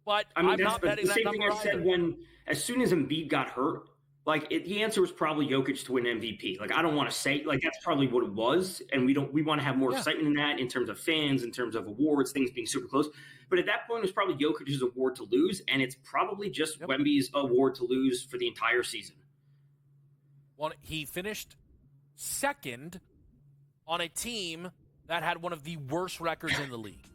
But I'm not betting that number. The same thing I said as soon as Embiid got hurt, the answer was probably Jokic to win MVP. I don't want to say that's probably what it was, and we want to have more excitement in that in terms of fans, in terms of awards, things being super close. But at that point, it was probably Jokic's award to lose, and it's probably just Wemby's award to lose for the entire season. Well, he finished second on a team that had one of the worst records in the league.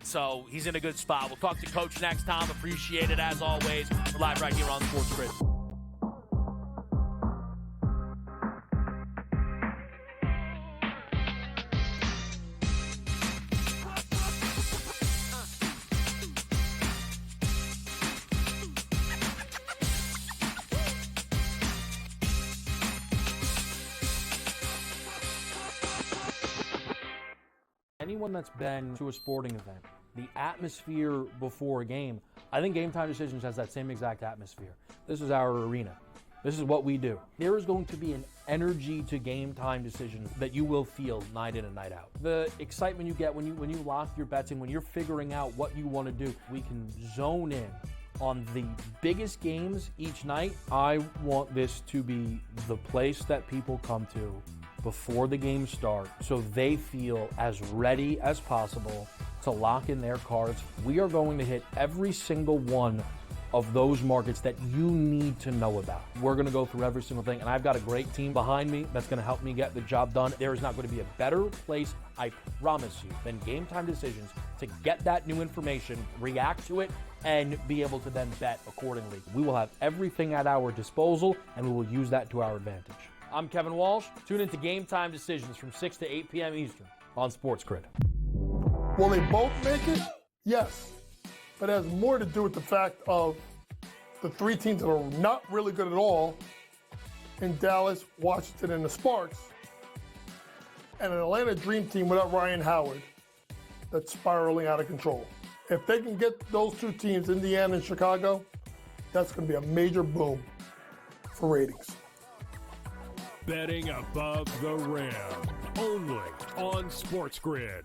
So he's in a good spot. We'll talk to Coach next, Tom. Appreciate it as always. We're live right here on SportsGrid. Anyone that's been to a sporting event, the atmosphere before a game, I think Game Time Decisions has that same exact atmosphere. This is our arena. This is what we do. There is going to be an energy to game time decisions that you will feel night in and night out. The excitement you get when you lock your bets in, when you're figuring out what you want to do, we can zone in on the biggest games each night. I want this to be the place that people come to before the games start so they feel as ready as possible to lock in their cards. We are going to hit every single one of those markets that you need to know about. We're going to go through every single thing, and I've got a great team behind me that's going to help me get the job done. There is not going to be a better place, I promise you, than Game Time Decisions to get that new information, react to it, and be able to then bet accordingly. We will have everything at our disposal, and we will use that to our advantage. I'm Kevin Walsh. Tune into Game Time Decisions from 6 to 8 p.m. Eastern on SportsGrid. Will they both make it? Yes. But it has more to do with the fact of the three teams that are not really good at all in Dallas, Washington, and the Sparks, and an Atlanta Dream Team without Ryan Howard that's spiraling out of control. If they can get those two teams, Indiana and Chicago, that's going to be a major boom for ratings. Betting above the rim, only on SportsGrid.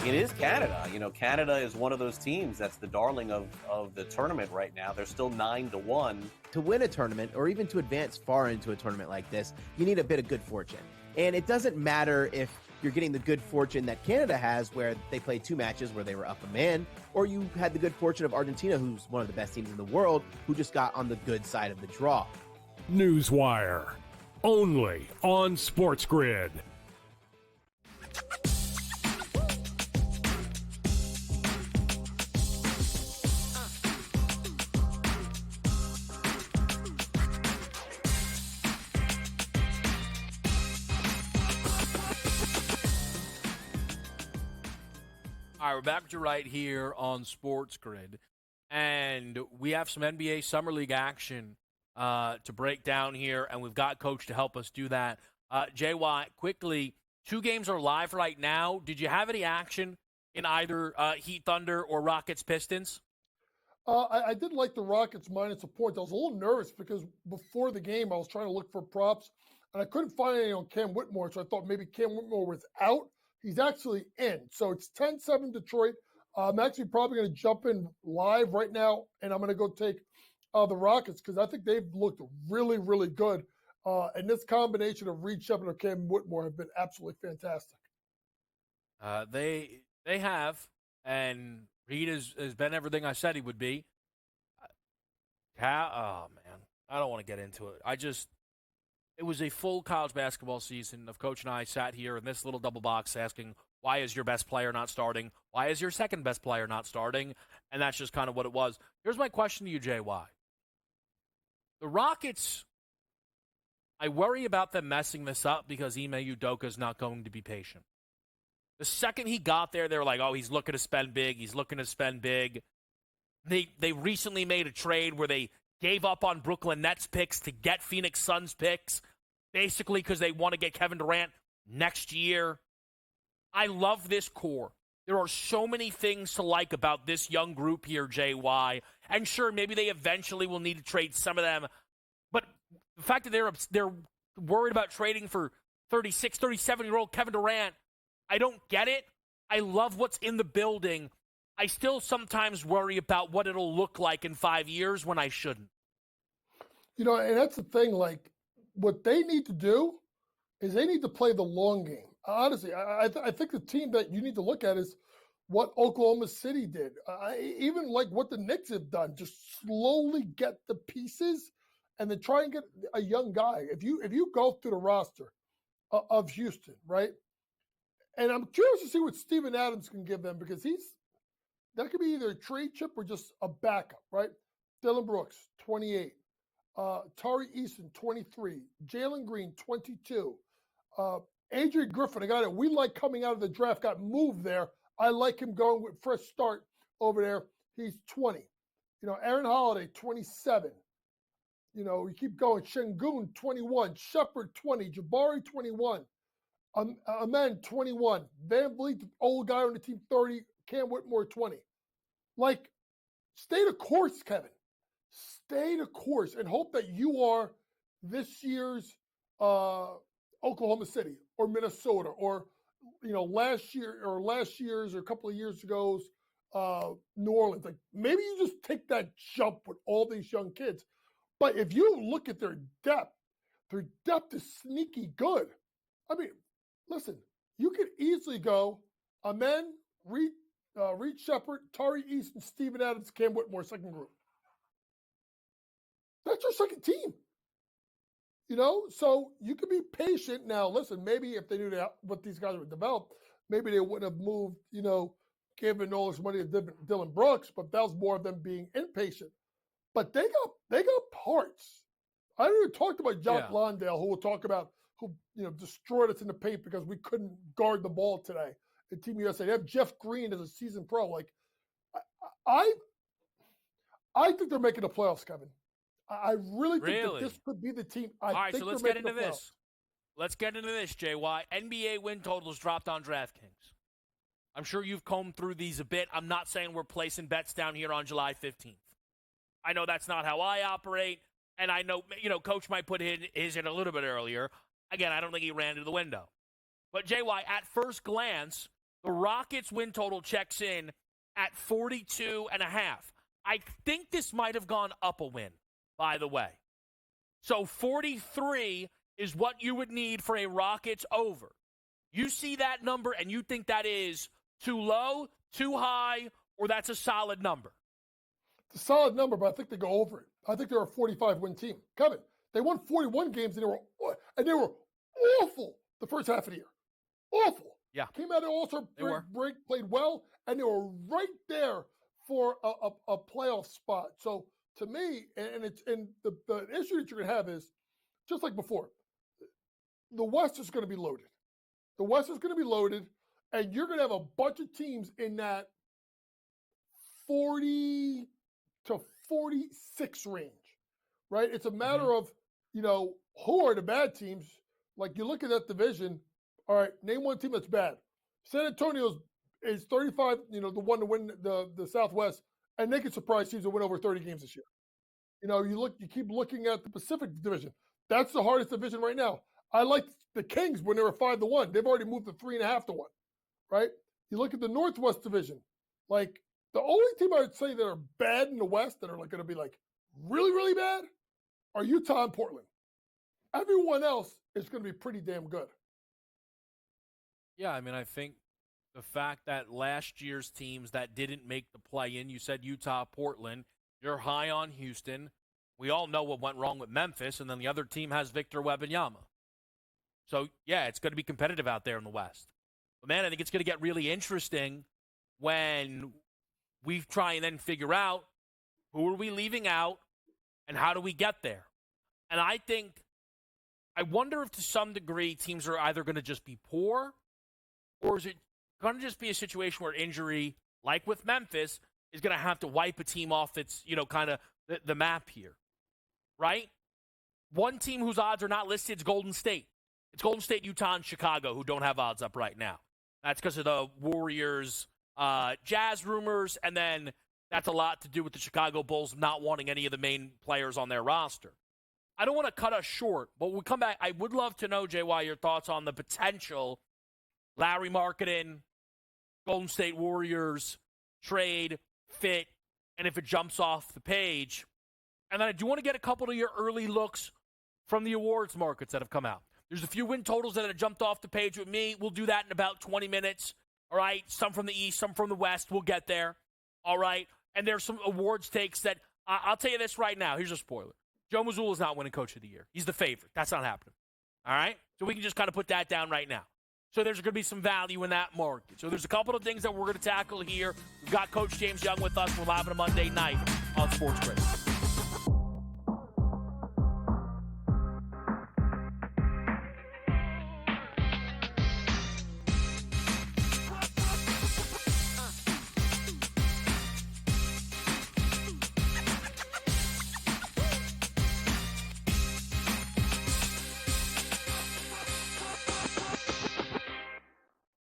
It is Canada. Canada is one of those teams that's the darling of the tournament right now. They're still 9-1. To win a tournament, or even to advance far into a tournament like this, you need a bit of good fortune. And it doesn't matter if you're getting the good fortune that Canada has, where they played two matches where they were up a man, or you had the good fortune of Argentina, who's one of the best teams in the world, who just got on the good side of the draw. Newswire, only on SportsGrid. All right, we're back to right here on SportsGrid, and we have some NBA Summer League action to break down here, and we've got Coach to help us do that. JY, quickly, 2 games are live right now. Did you have any action in either Heat Thunder or Rockets Pistons? I did like the Rockets minus a point. I was a little nervous because before the game I was trying to look for props, and I couldn't find any on Cam Whitmore, so I thought maybe Cam Whitmore was out. He's actually in. So it's 10-7 Detroit. I'm actually probably going to jump in live right now, and I'm going to go take the Rockets because I think they've looked really, really good. And this combination of Reed Shepard and Cam Whitmore have been absolutely fantastic. They have, and Reed has been everything I said he would be. Oh, man. I don't want to get into it. It was a full college basketball season of Coach and I sat here in this little double box asking, why is your best player not starting? Why is your second best player not starting? And that's just kind of what it was. Here's my question to you, JY. The Rockets, I worry about them messing this up because Ime Udoka is not going to be patient. The second he got there, they were like, oh, he's looking to spend big. He's looking to spend big. They recently made a trade where they gave up on Brooklyn Nets picks to get Phoenix Suns picks, basically because they want to get Kevin Durant next year. I love this core. There are so many things to like about this young group here, JY. And sure, maybe they eventually will need to trade some of them. But the fact that they're worried about trading for 36, 37-year-old Kevin Durant, I don't get it. I love what's in the building. I still sometimes worry about what it'll look like in 5 years when I shouldn't. And that's the thing, like, what they need to do is they need to play the long game. Honestly, I think the team that you need to look at is what Oklahoma City did. Even like what the Knicks have done, just slowly get the pieces and then try and get a young guy. If you go through the roster of Houston, right? And I'm curious to see what Steven Adams can give them because that could be either a trade chip or just a backup, right? Dylan Brooks, 28. Tari Eason, 23. Jalen Green, 22. Adrian Griffin, a guy that we like coming out of the draft, got moved there. I like him going with fresh start over there. He's 20. Aaron Holiday, 27. We keep going. Şengün, 21. Shepard, 20. Jabari, 21. Amen, 21. Van Vliet, the old guy on the team, 30. Cam Whitmore, 20. Like, stay the course, Kevin. stay the course and hope that you are this year's Oklahoma City or Minnesota or last year's or a couple of years ago's New Orleans. Like maybe you just take that jump with all these young kids. But if you look at their depth is sneaky good. I mean, listen, you could easily go Amen, Reed Shepard, Tari East, and Steven Adams, Cam Whitmore, second group. That's your second team. So you can be patient. Now, listen, maybe if they knew what these guys would develop, maybe they wouldn't have moved, giving all this money to Dylan Brooks, but that was more of them being impatient. But they got parts. I haven't even talked about Jock Londale, who we'll talk about, who destroyed us in the paint because we couldn't guard the ball today at Team USA. They have Jeff Green as a seasoned pro. Like, I think they're making the playoffs, Kevin. I really think that this could be the team. All right, so let's get into this. Let's get into this, JY. NBA win totals dropped on DraftKings. I'm sure you've combed through these a bit. I'm not saying we're placing bets down here on July 15th. I know that's not how I operate, and I know, Coach might put his in a little bit earlier. Again, I don't think he ran to the window. But, JY, at first glance, the Rockets win total checks in at 42.5. I think this might have gone up a win, by the way. So 43 is what you would need for a Rockets over. You see that number and you think that is too low, too high, or that's a solid number? It's a solid number, but I think they go over it. I think they're a 45-win team. Kevin, they won 41 games and they were awful the first half of the year. Awful. Yeah. Came out of All-Star break, played well, and they were right there for a playoff spot. So to me, and the issue that you're going to have is, just like before, the West is going to be loaded. The West is going to be loaded, and you're going to have a bunch of teams in that 40 to 46 range, right? It's a matter of, who are the bad teams? Like, you look at that division, all right, name one team that's bad. San Antonio is 35, the one to win the Southwest, and they can surprise teams to win over 30 games this year. You keep looking at the Pacific Division. That's the hardest division right now. I like the Kings when they were 5-1. They've already moved to 3.5-1, right? You look at the Northwest Division. Like, the only team I would say that are bad in the West that are going to be like really, really bad are Utah and Portland. Everyone else is going to be pretty damn good. Yeah, I mean, I think the fact that last year's teams that didn't make the play-in, you said Utah, Portland, you're high on Houston. We all know what went wrong with Memphis, and then the other team has Victor Wembanyama. So, yeah, it's going to be competitive out there in the West. But, man, I think it's going to get really interesting when we try and then figure out who are we leaving out and how do we get there. And I wonder if to some degree teams are either going to just be poor, or is it going to just be a situation where injury, like with Memphis, is going to have to wipe a team off its, kind of the map here, right? One team whose odds are not listed is Golden State. It's Golden State, Utah, and Chicago who don't have odds up right now. That's because of the Warriors, Jazz rumors, and then that's a lot to do with the Chicago Bulls not wanting any of the main players on their roster. I don't want to cut us short, but when we come back, I would love to know, JY, your thoughts on the potential Larry Marketing, Golden State Warriors, trade, fit, and if it jumps off the page. And then I do want to get a couple of your early looks from the awards markets that have come out. There's a few win totals that have jumped off the page with me. We'll do that in about 20 minutes. All right, some from the East, some from the West. We'll get there. All right, and there's some awards takes that I'll tell you this right now. Here's a spoiler. Joe Mazzulla is not winning Coach of the Year. He's the favorite. That's not happening. All right, so we can just kind of put that down right now. So there's going to be some value in that market. So there's a couple of things that we're going to tackle here. We've got Coach James Young with us. We're live on a Monday night on SportsGrid.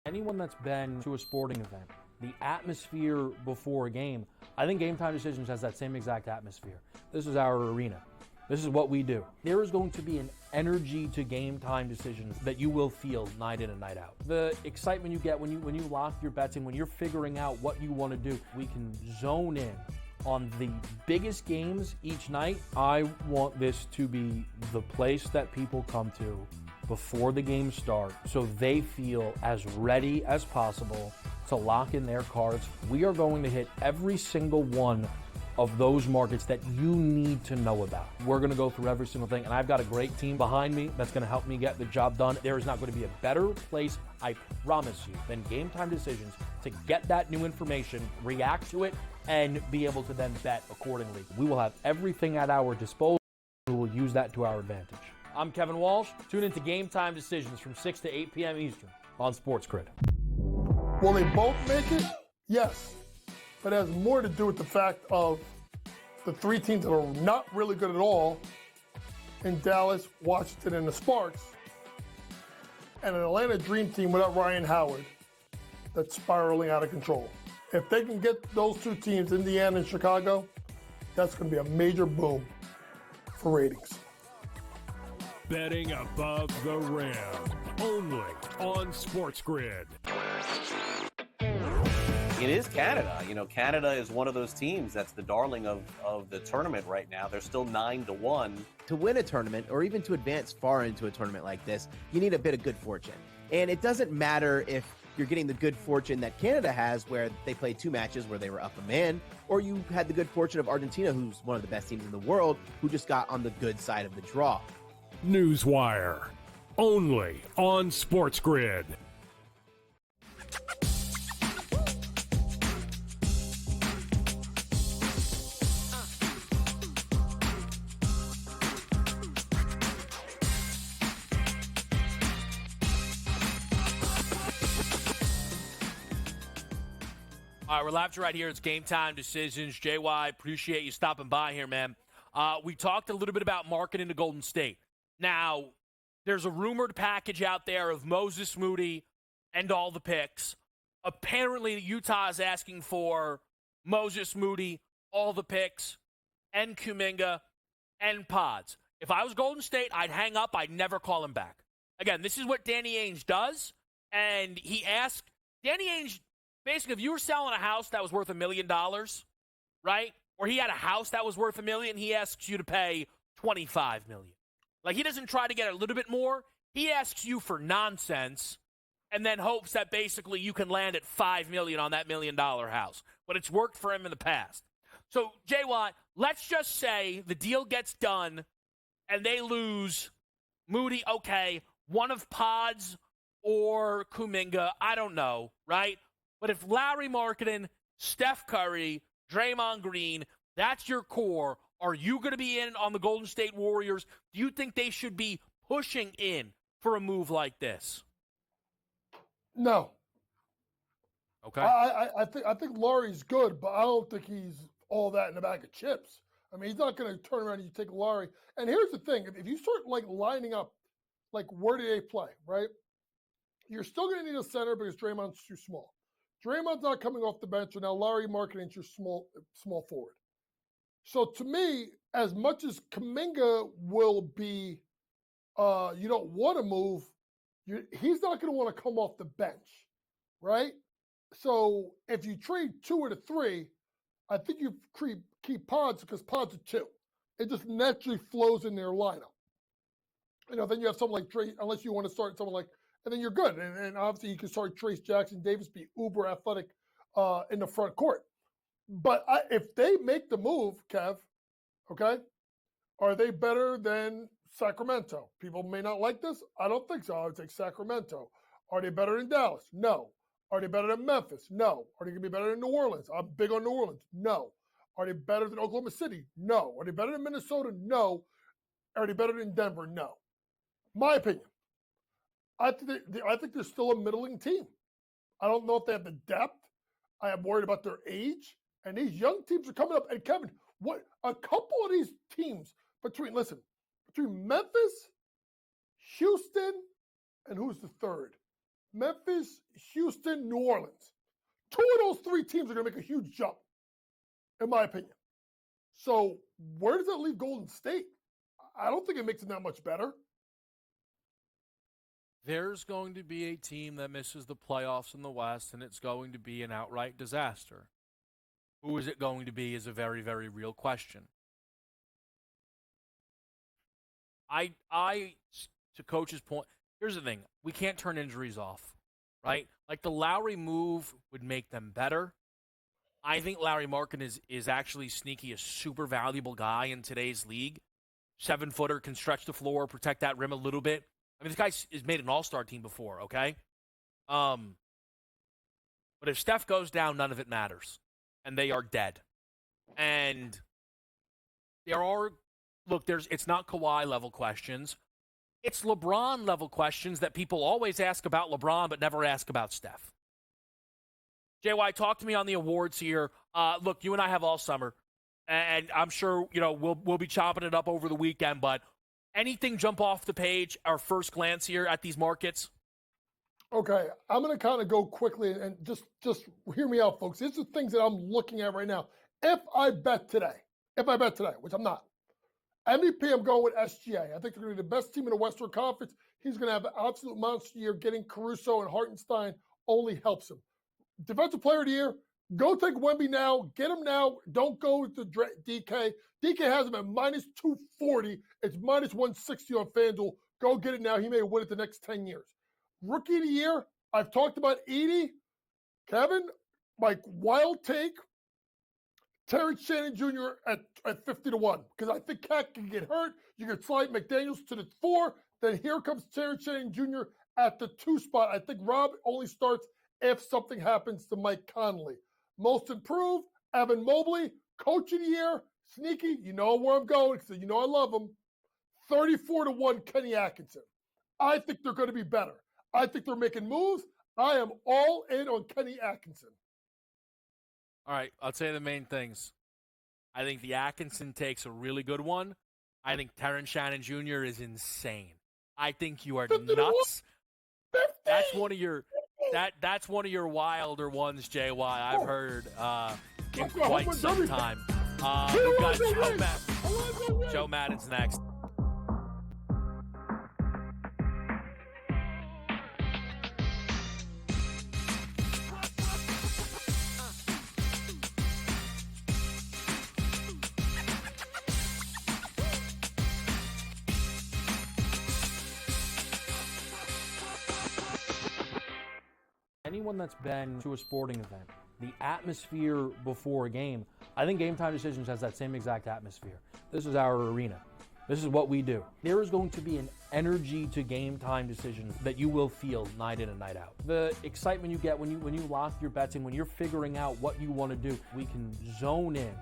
Anyone that's been to a sporting event, the atmosphere before a game, I think Game Time Decisions has that same exact atmosphere. This is our arena. This is what we do. There is going to be an energy to game time decisions that you will feel night in and night out. The excitement you get when you lock your bets in, when you're figuring out what you want to do, we can zone in on the biggest games each night. I want this to be the place that people come to before the games start so they feel as ready as possible to lock in their cards. We are going to hit every single one of those markets that you need to know about. We're going to go through every single thing, and I've got a great team behind me that's going to help me get the job done. There is not going to be a better place, I promise you, than Game Time Decisions to get that new information, react to it, and be able to then bet accordingly. We will have everything at our disposal. We will use that to our advantage. I'm Kevin Walsh. Tune into Game Time Decisions from 6 to 8 p.m. Eastern on SportsGrid. Will they both make it? Yes. But it has more to do with the fact of the three teams that are not really good at all in Dallas, Washington, and the Sparks, and an Atlanta Dream Team without Ryan Howard that's spiraling out of control. If they can get those two teams, Indiana and Chicago, that's going to be a major boom for ratings. Betting above the rim. Only on SportsGrid. It is Canada. You know, Canada is one of those teams that's the darling of the tournament right now. They're still 9-1. To win a tournament, or even to advance far into a tournament like this, you need a bit of good fortune. And it doesn't matter if you're getting the good fortune that Canada has, where they played two matches where they were up a man, or you had the good fortune of Argentina, who's one of the best teams in the world, who just got on the good side of the draw. Newswire. Only on SportsGrid. All right, we're live right here. It's Game Time Decisions. JY, appreciate you stopping by here, man. We talked a little bit about marketing to Golden State. Now, there's a rumored package out there of Moses Moody and all the picks. Apparently, Utah is asking for Moses Moody, all the picks, and Kuminga, and Pods. If I was Golden State, I'd hang up. I'd never call him back. Again, this is what Danny Ainge does, and he asked Danny Ainge. Basically, if you were selling a house that was worth $1 million, right, or he had a house that was worth $1 million, he asks you to pay $25 million. Like, he doesn't try to get a little bit more. He asks you for nonsense and then hopes that basically you can land at $5 million on that $1 million house. But it's worked for him in the past. So, Jay Watt, let's just say the deal gets done and they lose Moody, okay, one of Pods or Kuminga, I don't know, right? But if Larry Marketing, Steph Curry, Draymond Green, that's your core, are you going to be in on the Golden State Warriors? Do you think they should be pushing in for a move like this? No. Okay. I think Laurie's good, but I don't think he's all that in a bag of chips. I mean, he's not going to turn around and you take Laurie. And here's the thing. If you start, like, lining up, like, where do they play, right? You're still going to need a center because Draymond's too small. Draymond's not coming off the bench, and now Larry Markkanen's your small forward. So to me, as much as Kuminga will be, you don't want to move, he's not going to want to come off the bench, right? So if you trade 2 of the 3, I think you keep Pods because Pods are 2. It just naturally flows in their lineup. You know, then you have someone like Trey, unless you want to start someone like, and then you're good. And obviously you can start Trace Jackson Davis, be uber athletic in the front court. But if they make the move, Kev, okay, are they better than Sacramento? People may not like this. I don't think so. I would take Sacramento. Are they better than Dallas? No. Are they better than Memphis? No. Are they going to be better than New Orleans? I'm big on New Orleans. No. Are they better than Oklahoma City? No. Are they better than Minnesota? No. Are they better than Denver? No. My opinion. I think they're still a middling team. I don't know if they have the depth. I am worried about their age. And these young teams are coming up. And Kevin, what a couple of these teams between Memphis, Houston, and who's the third? Memphis, Houston, New Orleans. 2 of those 3 teams are going to make a huge jump, in my opinion. So where does that leave Golden State? I don't think it makes it that much better. There's going to be a team that misses the playoffs in the West, and it's going to be an outright disaster. Who is it going to be is a very, very real question. To Coach's point, here's the thing. We can't turn injuries off, right? Like the Lowry move would make them better. I think Larry Markin is actually sneaky, a super valuable guy in today's league. 7-footer, can stretch the floor, protect that rim a little bit. I mean, this guy has made an all-star team before, okay? But if Steph goes down, none of it matters. And they are dead. And there are, look, it's not Kawhi-level questions. It's LeBron-level questions that people always ask about LeBron but never ask about Steph. JY, talk to me on the awards here. Look, you and I have all summer, and I'm sure we'll be chopping it up over the weekend. But anything jump off the page? Our first glance here at these markets. Okay, I'm going to kind of go quickly and just hear me out, folks. These are things that I'm looking at right now. If I bet today, which I'm not, MVP, I'm going with SGA. I think they're going to be the best team in the Western Conference. He's going to have an absolute monster year. Getting Caruso and Hartenstein only helps him. Defensive Player of the Year, go take Wemby now. Get him now. Don't go with the DK. DK has him at minus 240. It's minus 160 on FanDuel. Go get it now. He may win it the next 10 years. Rookie of the Year, I've talked about Edie. Kevin, like wild take, Terrence Shannon Jr. at 50-1. Because I think Cat can get hurt. You can slide McDaniels to the 4. Then here comes Terrence Shannon Jr. at the 2 spot. I think Rob only starts if something happens to Mike Conley. Most improved, Evan Mobley. Coach of the Year, sneaky. You know where I'm going because you know I love him. 34-1, Kenny Atkinson. I think they're going to be better. I think they're making moves. I am all in on Kenny Atkinson. All right, I'll tell you the main things. I think the Atkinson take's a really good one. I think Terrence Shannon Jr. is insane. I think you are nuts. That's one of your that's one of your wilder ones, JY. I've heard in quite some time. We've got Joe Madden's next. Anyone that's been to a sporting event, the atmosphere before a game, I think Game Time Decisions has that same exact atmosphere. This is our arena. This is what we do. There is going to be an energy to Game Time Decisions that you will feel night in and night out. The excitement you get when you lock your bets in, when you're figuring out what you want to do, we can zone in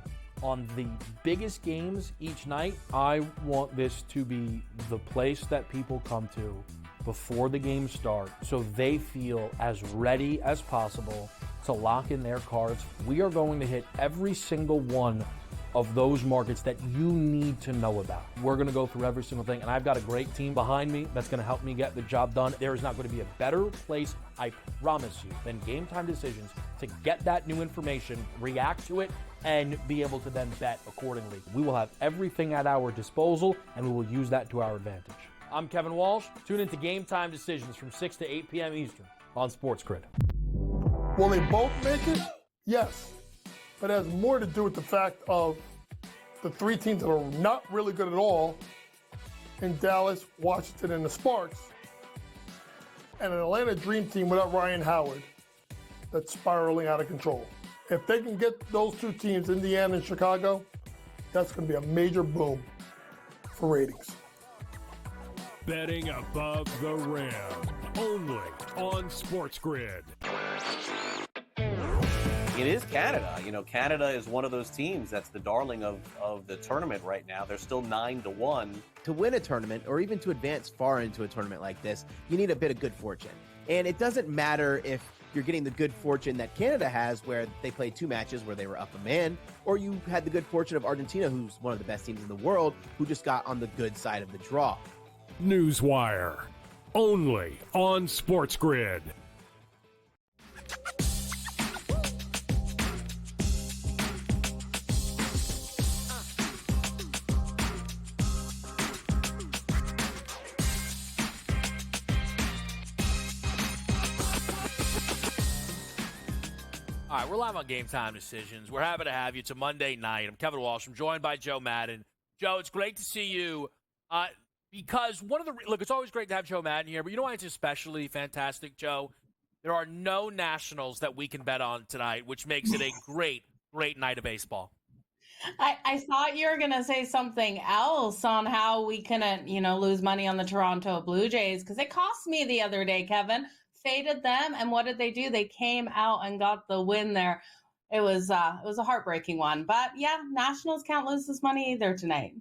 on the biggest games each night. I want this to be the place that people come to before the games start so they feel as ready as possible to lock in their cards. We are going to hit every single one of those markets that you need to know about. We're going to go through every single thing, and I've got a great team behind me that's going to help me get the job done. There is not going to be a better place, I promise you, than Game Time Decisions to get that new information, react to it, and be able to then bet accordingly. We will have everything at our disposal, and we will use that to our advantage. I'm Kevin Walsh. Tune into Game Time Decisions from 6 to 8 p.m. Eastern on SportsGrid. Will they both make it? Yes. But it has more to do with the fact of the 3 teams that are not really good at all in Dallas, Washington, and the Sparks, and an Atlanta Dream Team without Ryan Howard that's spiraling out of control. If they can get those 2 teams, Indiana and Chicago, that's going to be a major boom for ratings. Betting above the rim, only on SportsGrid. It is Canada. Canada is one of those teams that's the darling of the tournament right now. They're still 9-1. To win a tournament, or even to advance far into a tournament like this, you need a bit of good fortune. And it doesn't matter if you're getting the good fortune that Canada has, where they played 2 matches where they were up a man, or you had the good fortune of Argentina, who's one of the best teams in the world, who just got on the good side of the draw. Newswire, only on SportsGrid. All right, we're live on Game Time Decisions. We're happy to have you. It's a Monday night. I'm Kevin Walsh. I'm joined by Joe Madden. Joe, it's great to see you because look, it's always great to have Joe Madden here, but you know why it's especially fantastic, Joe? There are no Nationals that we can bet on tonight, which makes it a great, great night of baseball. I thought you were going to say something else on how we couldn't, lose money on the Toronto Blue Jays because it cost me the other day, Kevin. Faded them, and what did they do? They came out and got the win there. It was a heartbreaking one, but yeah, Nationals can't lose this money either tonight.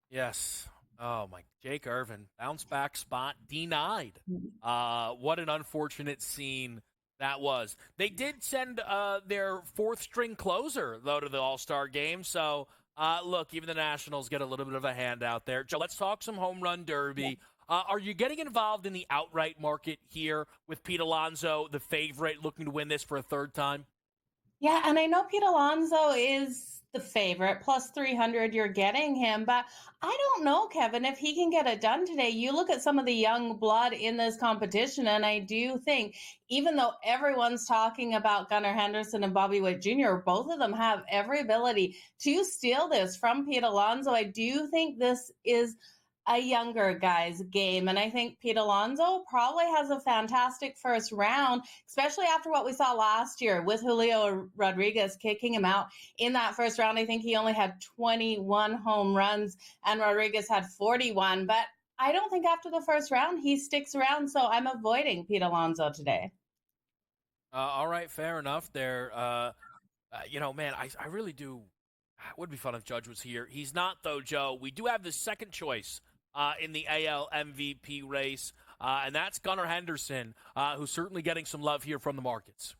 Yes. Oh my, Jake Irvin bounce back spot denied. What an unfortunate scene that was. They did send their fourth string closer though to the All-Star game, so look, even the Nationals get a little bit of a handout there. Joe, let's talk some home run derby. Yeah. Are you getting involved in the outright market here with Pete Alonso, the favorite, looking to win this for a third time? Yeah, and I know Pete Alonso is the favorite, plus 300, you're getting him. But I don't know, Kevin, if he can get it done today. You look at some of the young blood in this competition, and I do think, even though everyone's talking about Gunnar Henderson and Bobby Witt Jr., both of them have every ability to steal this from Pete Alonso. I do think this is a younger guy's game. And I think Pete Alonso probably has a fantastic first round, especially after what we saw last year with Julio Rodriguez kicking him out in that first round. I think he only had 21 home runs and Rodriguez had 41. But I don't think after the first round he sticks around. So I'm avoiding Pete Alonso today. All right, fair enough there. Man, I really do. It would be fun if Judge was here. He's not, though, Joe. We do have the second choice in the AL MVP race, and that's Gunnar Henderson, who's certainly getting some love here from the markets.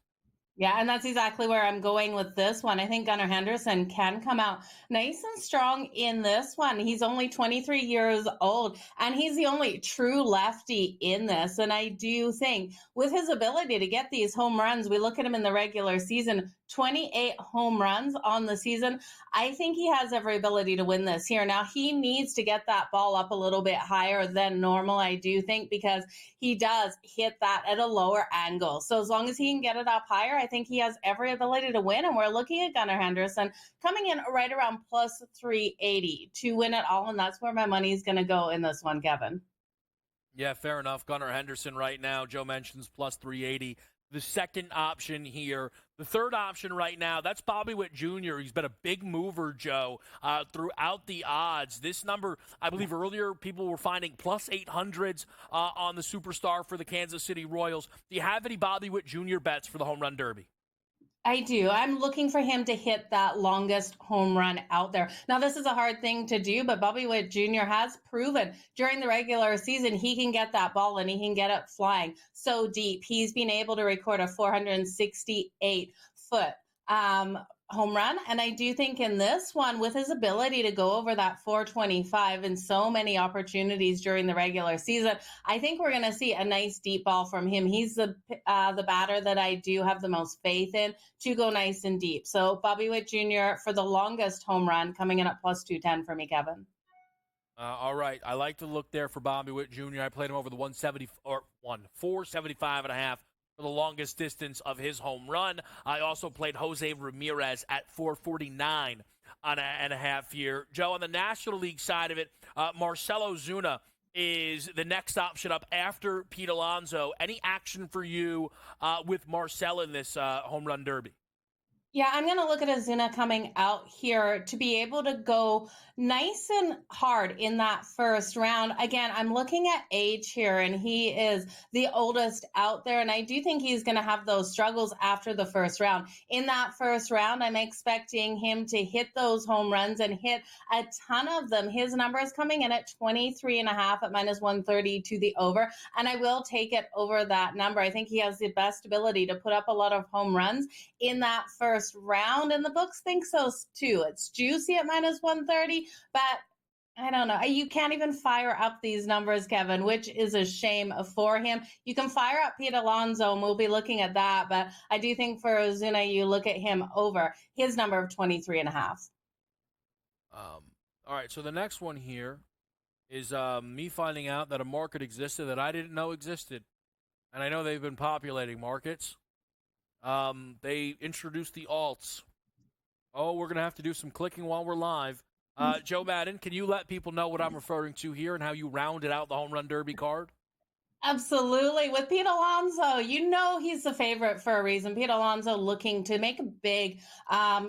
Yeah, and that's exactly where I'm going with this one. I think Gunnar Henderson can come out nice and strong in this one. He's only 23 years old, and he's the only true lefty in this. And I do think with his ability to get these home runs, we look at him in the regular season, 28 home runs on the season. I think he has every ability to win this here. Now, he needs to get that ball up a little bit higher than normal, I do think, because he does hit that at a lower angle. So as long as he can get it up higher, I think he has every ability to win. And we're looking at Gunnar Henderson coming in right around plus 380 to win it all. And that's where my money is going to go in this one, Kevin. Yeah, fair enough. Gunnar Henderson right now, Joe mentions plus 380. The second option here. The third option right now, that's Bobby Witt Jr. He's been a big mover, Joe, throughout the odds. This number, I believe earlier, people were finding plus 800s on the superstar for the Kansas City Royals. Do you have any Bobby Witt Jr. bets for the home run derby? I do. I'm looking for him to hit that longest home run out there. Now, this is a hard thing to do, but Bobby Witt Jr. has proven during the regular season he can get that ball and he can get it flying so deep. He's been able to record a 468-foot home run. And I do think in this one, with his ability to go over that 425 and so many opportunities during the regular season, I think we're going to see a nice deep ball from him. He's the batter that I do have the most faith in to go nice and deep. So Bobby Witt Jr. for the longest home run coming in at plus 210 for me, Kevin. All right. I like to look there for Bobby Witt Jr. I played him over the 475.5 for the longest distance of his home run. I also played Jose Ramirez at 449.5 here. Joe, on the National League side of it, Marcell Ozuna is the next option up after Pete Alonso. Any action for you with Marcell in this home run derby? Yeah, I'm going to look at Ozuna coming out here to be able to go nice and hard in that first round. Again, I'm looking at age here, and he is the oldest out there, and I do think he's going to have those struggles after the first round. In that first round, I'm expecting him to hit those home runs and hit a ton of them. His number is coming in at 23.5 at minus 130 to the over, and I will take it over that number. I think he has the best ability to put up a lot of home runs in that first round, and the books think so too. It's juicy at minus 130, but I don't know. You can't even fire up these numbers, Kevin, which is a shame for him. You can fire up Pete Alonso, and we'll be looking at that, but I do think for Ozuna, you look at him over his number of 23.5. All right, so the next one here is me finding out that a market existed that I didn't know existed, and I know they've been populating markets. They introduced the alts. Oh, we're going to have to do some clicking while we're live. Joe Madden, can you let people know what I'm referring to here and how you rounded out the home run derby card? Absolutely. With Pete Alonso, you know he's the favorite for a reason. Pete Alonso looking to make a big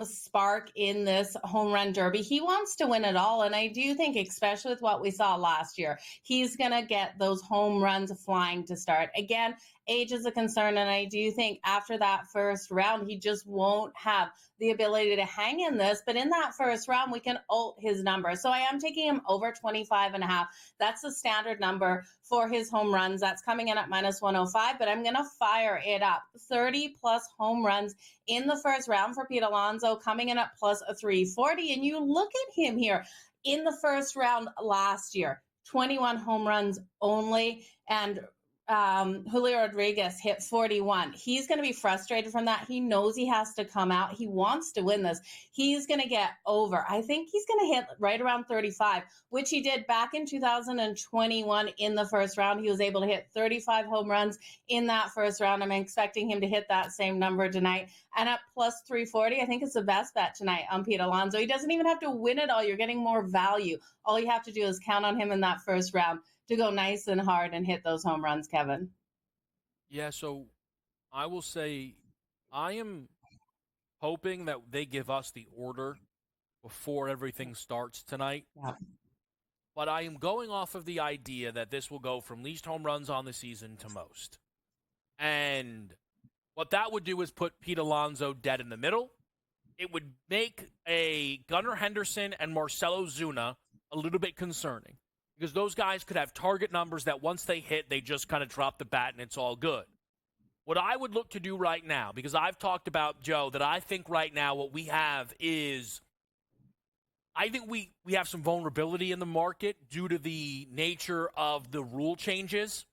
spark in this home run derby. He wants to win it all. And I do think, especially with what we saw last year, he's going to get those home runs flying to start. Again, age is a concern. And I do think after that first round, he just won't have the ability to hang in this. But in that first round, we can ult his number. So I am taking him over 25.5. That's the standard number for his home runs. That's coming in at minus 105, but I'm going to fire it up. 30 plus home runs in the first round for Pete Alonso, coming in at plus a 340. And you look at him here in the first round last year, 21 home runs only. And Julio Rodriguez hit 41. He's going to be frustrated from that. He knows he has to come out. He wants to win this. He's going to get over. I think he's going to hit right around 35, which he did back in 2021 in the first round. He was able to hit 35 home runs in that first round. I'm expecting him to hit that same number tonight. And at plus 340, I think it's the best bet tonight on Pete Alonso. He doesn't even have to win it all. You're getting more value. All you have to do is count on him in that first round to go nice and hard and hit those home runs, Kevin. Yeah, so I will say I am hoping that they give us the order before everything starts tonight. Yeah. But I am going off of the idea that this will go from least home runs on the season to most. And what that would do is put Pete Alonso dead in the middle. It would make a Gunnar Henderson and Marcelo Zuna a little bit concerning, because those guys could have target numbers that once they hit, they just kind of drop the bat and it's all good. What I would look to do right now, because I've talked about, Joe, that I think right now what we have is, I think we have some vulnerability in the market due to the nature of the rule changes.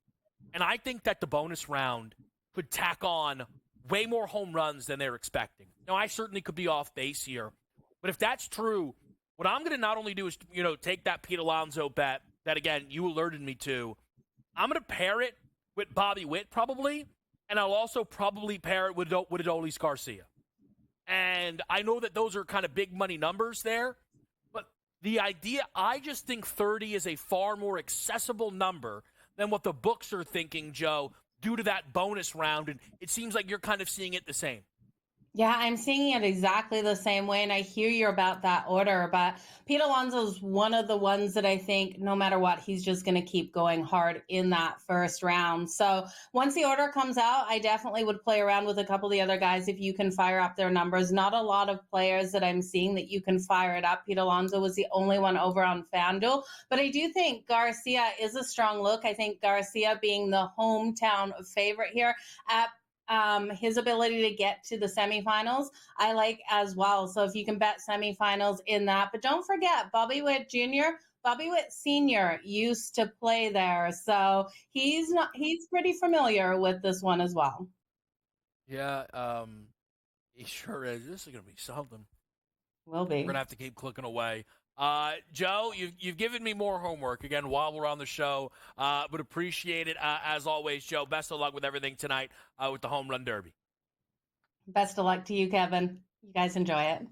And I think that the bonus round could tack on way more home runs than they're expecting. Now, I certainly could be off base here. But if that's true, what I'm going to not only do is, take that Pete Alonso bet that, again, you alerted me to. I'm going to pair it with Bobby Witt probably, and I'll also probably pair it with Adolis Garcia. And I know that those are kind of big money numbers there, but the idea, I just think 30 is a far more accessible number than what the books are thinking, Joe, due to that bonus round, and it seems like you're kind of seeing it the same. Yeah, I'm seeing it exactly the same way, and I hear you about that order, but Pete Alonso's one of the ones that I think no matter what, he's just going to keep going hard in that first round. So once the order comes out, I definitely would play around with a couple of the other guys if you can fire up their numbers. Not a lot of players that I'm seeing that you can fire it up. Pete Alonso was the only one over on FanDuel, but I do think Garcia is a strong look. I think Garcia being the hometown favorite here at his ability to get to the semifinals, I like as well. So if you can bet semifinals in that, but don't forget Bobby Witt Jr., Bobby Witt Sr. used to play there. So he's pretty familiar with this one as well. Yeah, he sure is. This is going to be something. Will be. We're going to have to keep clicking away. Joe, you've given me more homework again while we're on the show. Would appreciate it as always, Joe. Best of luck with everything tonight with the home run derby. Best of luck to you, Kevin. You guys enjoy it.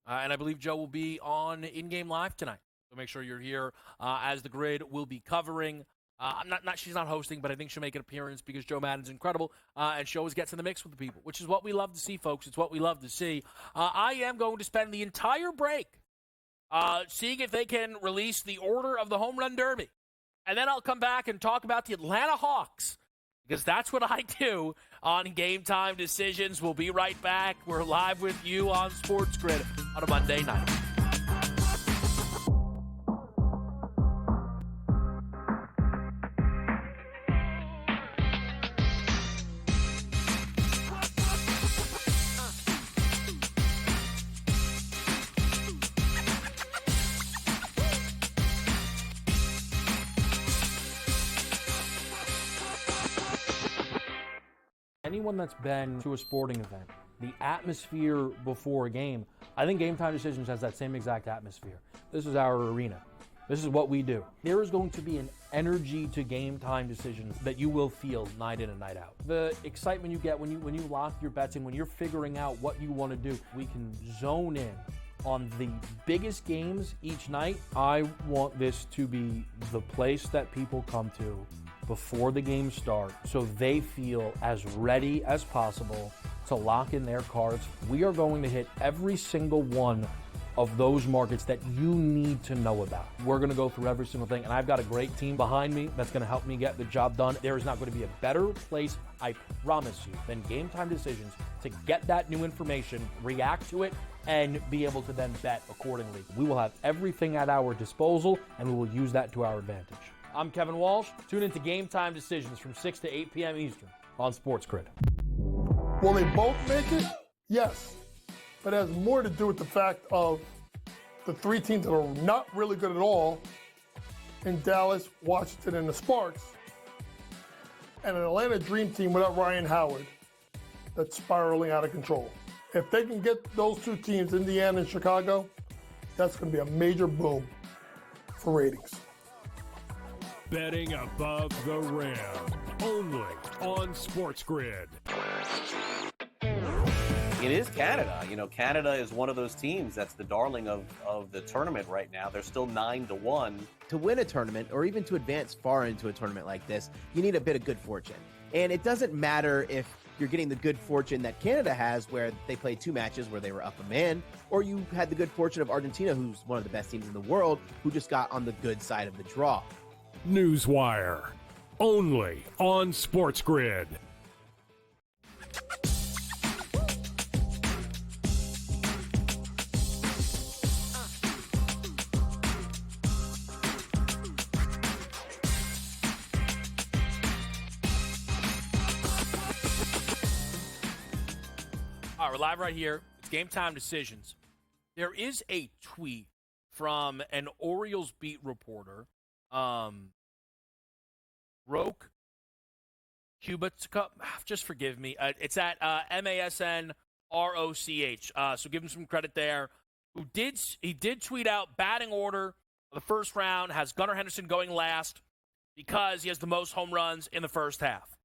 And I believe Joe will be on in-game live tonight, so make sure you're here as the grid will be covering. She's not hosting, but I think she'll make an appearance because Joe Madden's incredible, and she always gets in the mix with the people, which is what we love to see, folks. It's what we love to see. I am going to spend the entire break seeing if they can release the order of the home run derby. And then I'll come back and talk about the Atlanta Hawks, because that's what I do on Game Time Decisions. We'll be right back. We're live with you on SportsGrid on a Monday night. Anyone that's been to a sporting event, the atmosphere before a game, I think Game Time Decisions has that same exact atmosphere. This is our arena. This is what we do. There is going to be an energy to game time decisions that you will feel night in and night out. The excitement you get when you lock your bets in, when you're figuring out what you want to do, we can zone in on the biggest games each night. I want this to be the place that people come to before the games start so they feel as ready as possible to lock in their cards. We are going to hit every single one of those markets that you need to know about. We're going to go through every single thing, and I've got a great team behind me that's going to help me get the job done. There is not going to be a better place, I promise you, than Game Time Decisions to get that new information, react to it, and be able to then bet accordingly. We will have everything at our disposal, and we will use that to our advantage. I'm Kevin Walsh. Tune into Game Time Decisions from 6 to 8 p.m. Eastern on SportsGrid. Will they both make it? Yes. But it has more to do with the fact of the three teams that are not really good at all in Dallas, Washington, and the Sparks, and an Atlanta Dream Team without Ryan Howard that's spiraling out of control. If they can get those two teams, Indiana and Chicago, that's going to be a major boom for ratings. Betting above the rim, only on SportsGrid. It is Canada. Canada is one of those teams that's the darling of the tournament right now. They're still 9-1. To win a tournament, or even to advance far into a tournament like this, you need a bit of good fortune. And it doesn't matter if you're getting the good fortune that Canada has, where they played two matches where they were up a man, or you had the good fortune of Argentina, who's one of the best teams in the world, who just got on the good side of the draw. Newswire, only on SportsGrid. All right, we're live right here. It's Game Time Decisions. There is a tweet from an Orioles beat reporter, Roke Kubica. Just forgive me. It's at MASNROCH. So give him some credit there. He did tweet out batting order of the first round has Gunnar Henderson going last because he has the most home runs in the first half.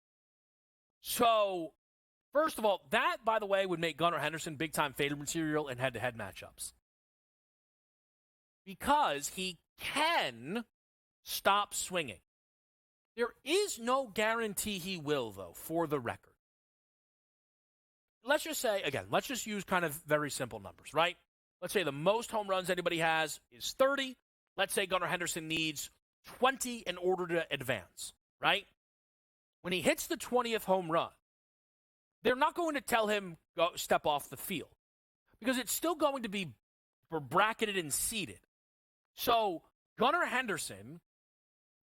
So, first of all, that, by the way, would make Gunnar Henderson big-time favorite material in head-to-head matchups. Because he can stop swinging. There is no guarantee he will, though, for the record. Let's just say, again, let's just use kind of very simple numbers, right? Let's say the most home runs anybody has is 30. Let's say Gunnar Henderson needs 20 in order to advance, right? When he hits the 20th home run, they're not going to tell him go step off the field because it's still going to be bracketed and seeded. So Gunnar Henderson,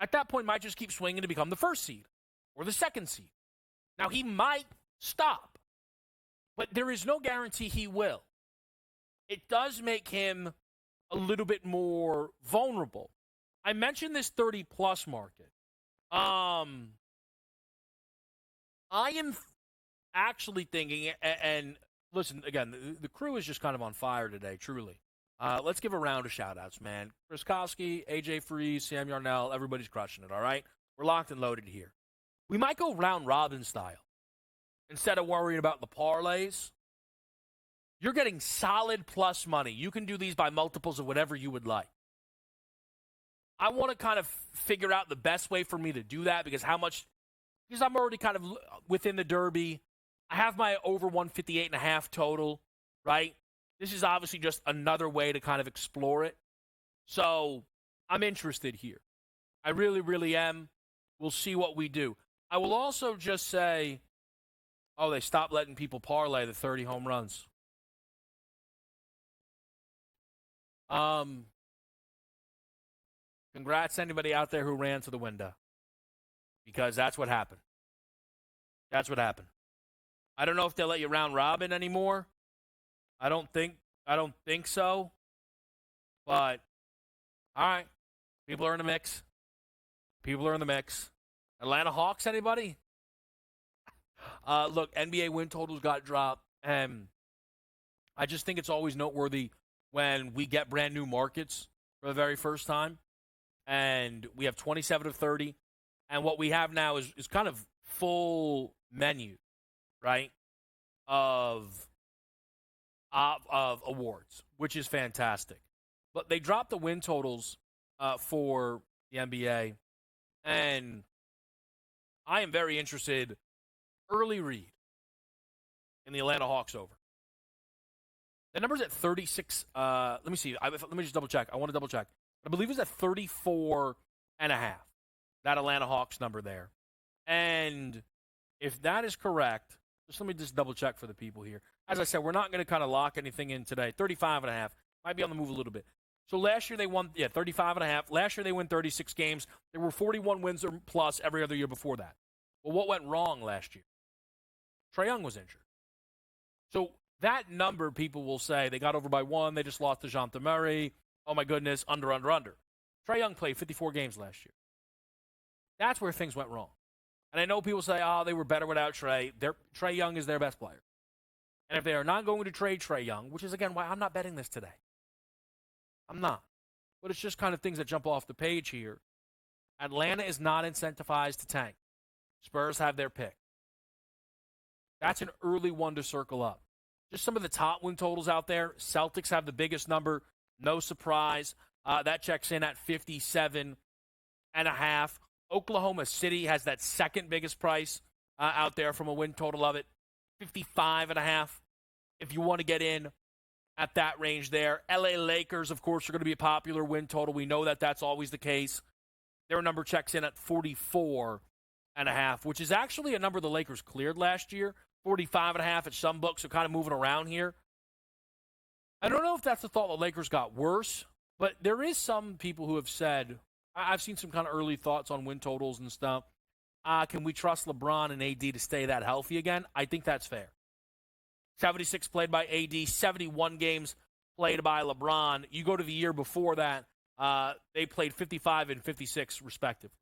at that point, might just keep swinging to become the first seed or the second seed. Now, he might stop, but there is no guarantee he will. It does make him a little bit more vulnerable. I mentioned this 30-plus market. I am actually thinking, and listen, again, the crew is just kind of on fire today, truly. Let's give a round of shout-outs, man. Chris Koski, AJ Freeze, Sam Yarnell, everybody's crushing it, all right? We're locked and loaded here. We might go round-robin style. Instead of worrying about the parlays, you're getting solid plus money. You can do these by multiples of whatever you would like. I want to kind of figure out the best way for me to do that because I'm already kind of within the Derby. I have my over 158.5 total, right? This is obviously just another way to kind of explore it. So I'm interested here. I really, really am. We'll see what we do. I will also just say, they stopped letting people parlay the 30 home runs. Congrats to anybody out there who ran to the window. Because that's what happened. That's what happened. I don't know if they'll let you round robin anymore. I don't think so. But all right. People are in the mix. Atlanta Hawks, anybody? Look, NBA win totals got dropped, and I just think it's always noteworthy when we get brand new markets for the very first time. and we have 27 of 30. And what we have now is kind of full menu, right, of awards, which is fantastic. But they dropped the win totals for the NBA, and I am very interested. Early read in the Atlanta Hawks over. The number's at 36. Let me see. Let me just double check. I want to double check. I believe it's at 34 and a half. That Atlanta Hawks number there. And if that is correct, let me just double check for the people here. As I said, we're not going to kind of lock anything in today. 35 and a half. Might be on the move a little bit. So last year they won, 35 and a half. Last year they won 36 games. There were 41 wins or plus every other year before that. Well, what went wrong last year? Trae Young was injured. So that number, people will say, they got over by one, they just lost to DeJounte Murray. Oh, my goodness, under. Trae Young played 54 games last year. That's where things went wrong. And I know people say, they were better without Trae. Trae Young is their best player. And if they are not going to trade Trae Young, which is, again, why I'm not betting this today. I'm not. But it's just kind of things that jump off the page here. Atlanta is not incentivized to tank. Spurs have their pick. That's an early one to circle up. Just some of the top win totals out there. Celtics have the biggest number. No surprise. That checks in at 57 and a half. Oklahoma City has that second biggest price out there from a win total of it. 55 and a half. If you want to get in at that range there. LA Lakers, of course, are going to be a popular win total. We know that that's always the case. Their number checks in at 44 and a half, which is actually a number the Lakers cleared last year. 45 and a half at some books, so kind of moving around here. I don't know if that's the thought the Lakers got worse, but there is some people who have said, I've seen some kind of early thoughts on win totals and stuff. Can we trust LeBron and AD to stay that healthy again? I think that's fair. 76 played by AD, 71 games played by LeBron. You go to the year before that, they played 55 and 56 respectively.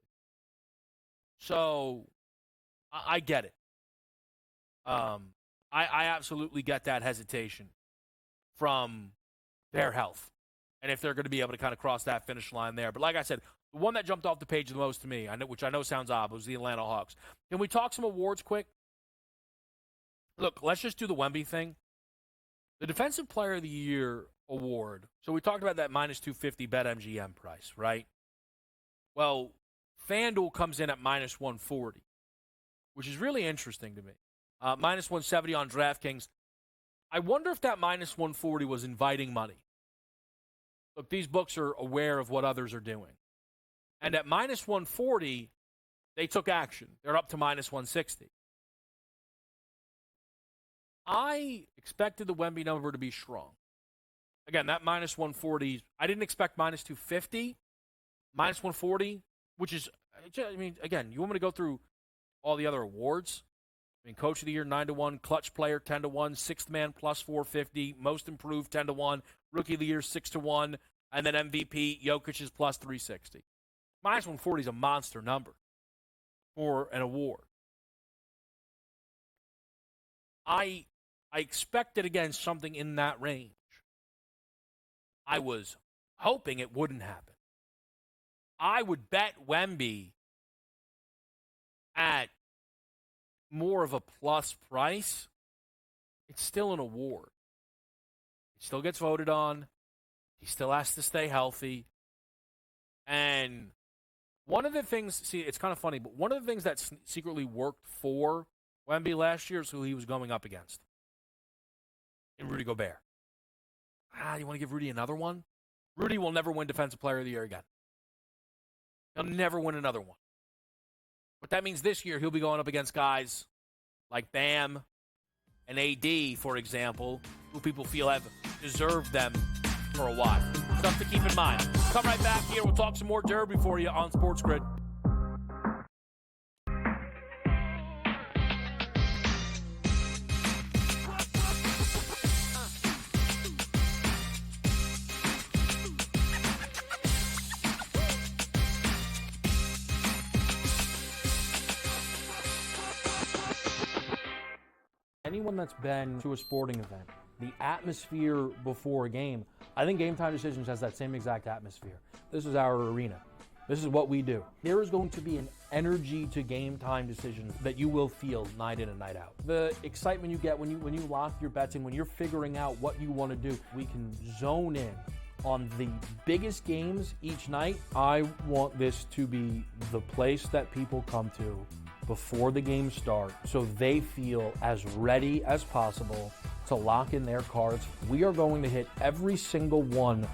So I get it. I absolutely get that hesitation from their health and if they're going to be able to kind of cross that finish line there. But like I said, the one that jumped off the page the most to me, which I know sounds odd, was the Atlanta Hawks. Can we talk some awards quick? Look, let's just do the Wemby thing. The Defensive Player of the Year award. So we talked about that minus 250 BetMGM price, right? Well, FanDuel comes in at minus 140, which is really interesting to me. Minus 170 on DraftKings. I wonder if that minus 140 was inviting money. Look, these books are aware of what others are doing. And at minus 140, they took action. They're up to minus 160. I expected the Wemby number to be strong. Again, that minus 140, I didn't expect minus 250. Minus 140, which is, I mean, again, you want me to go through all the other awards? I mean, Coach of the Year, 9-1, Clutch Player, 10-1, Sixth Man, plus 450, Most Improved, 10-1, Rookie of the Year, 6-1, and then MVP, Jokic is plus 360. Minus 140 is a monster number for an award. I expected, again, something in that range. I was hoping it wouldn't happen. I would bet Wemby at more of a plus price. It's still an award. It still gets voted on. He still has to stay healthy. And one of the things, see, it's kind of funny, but one of the things that secretly worked for Wemby last year is who he was going up against. And Rudy Gobert. You want to give Rudy another one? Rudy will never win Defensive Player of the Year again. He'll never win another one. But that means this year he'll be going up against guys like Bam and AD, for example, who people feel have deserved them for a while. Stuff to keep in mind. Come right back here. We'll talk some more Derby for you on SportsGrid. Anyone that's been to a sporting event, the atmosphere before a game, I think Game Time Decisions has that same exact atmosphere. This is our arena. This is what we do. There is going to be an energy to game time decisions that you will feel night in and night out. The excitement you get when you lock your bets in, when you're figuring out what you want to do, we can zone in on the biggest games each night. I want this to be the place that people come to before the games start so they feel as ready as possible to lock in their cards. We are going to hit every single one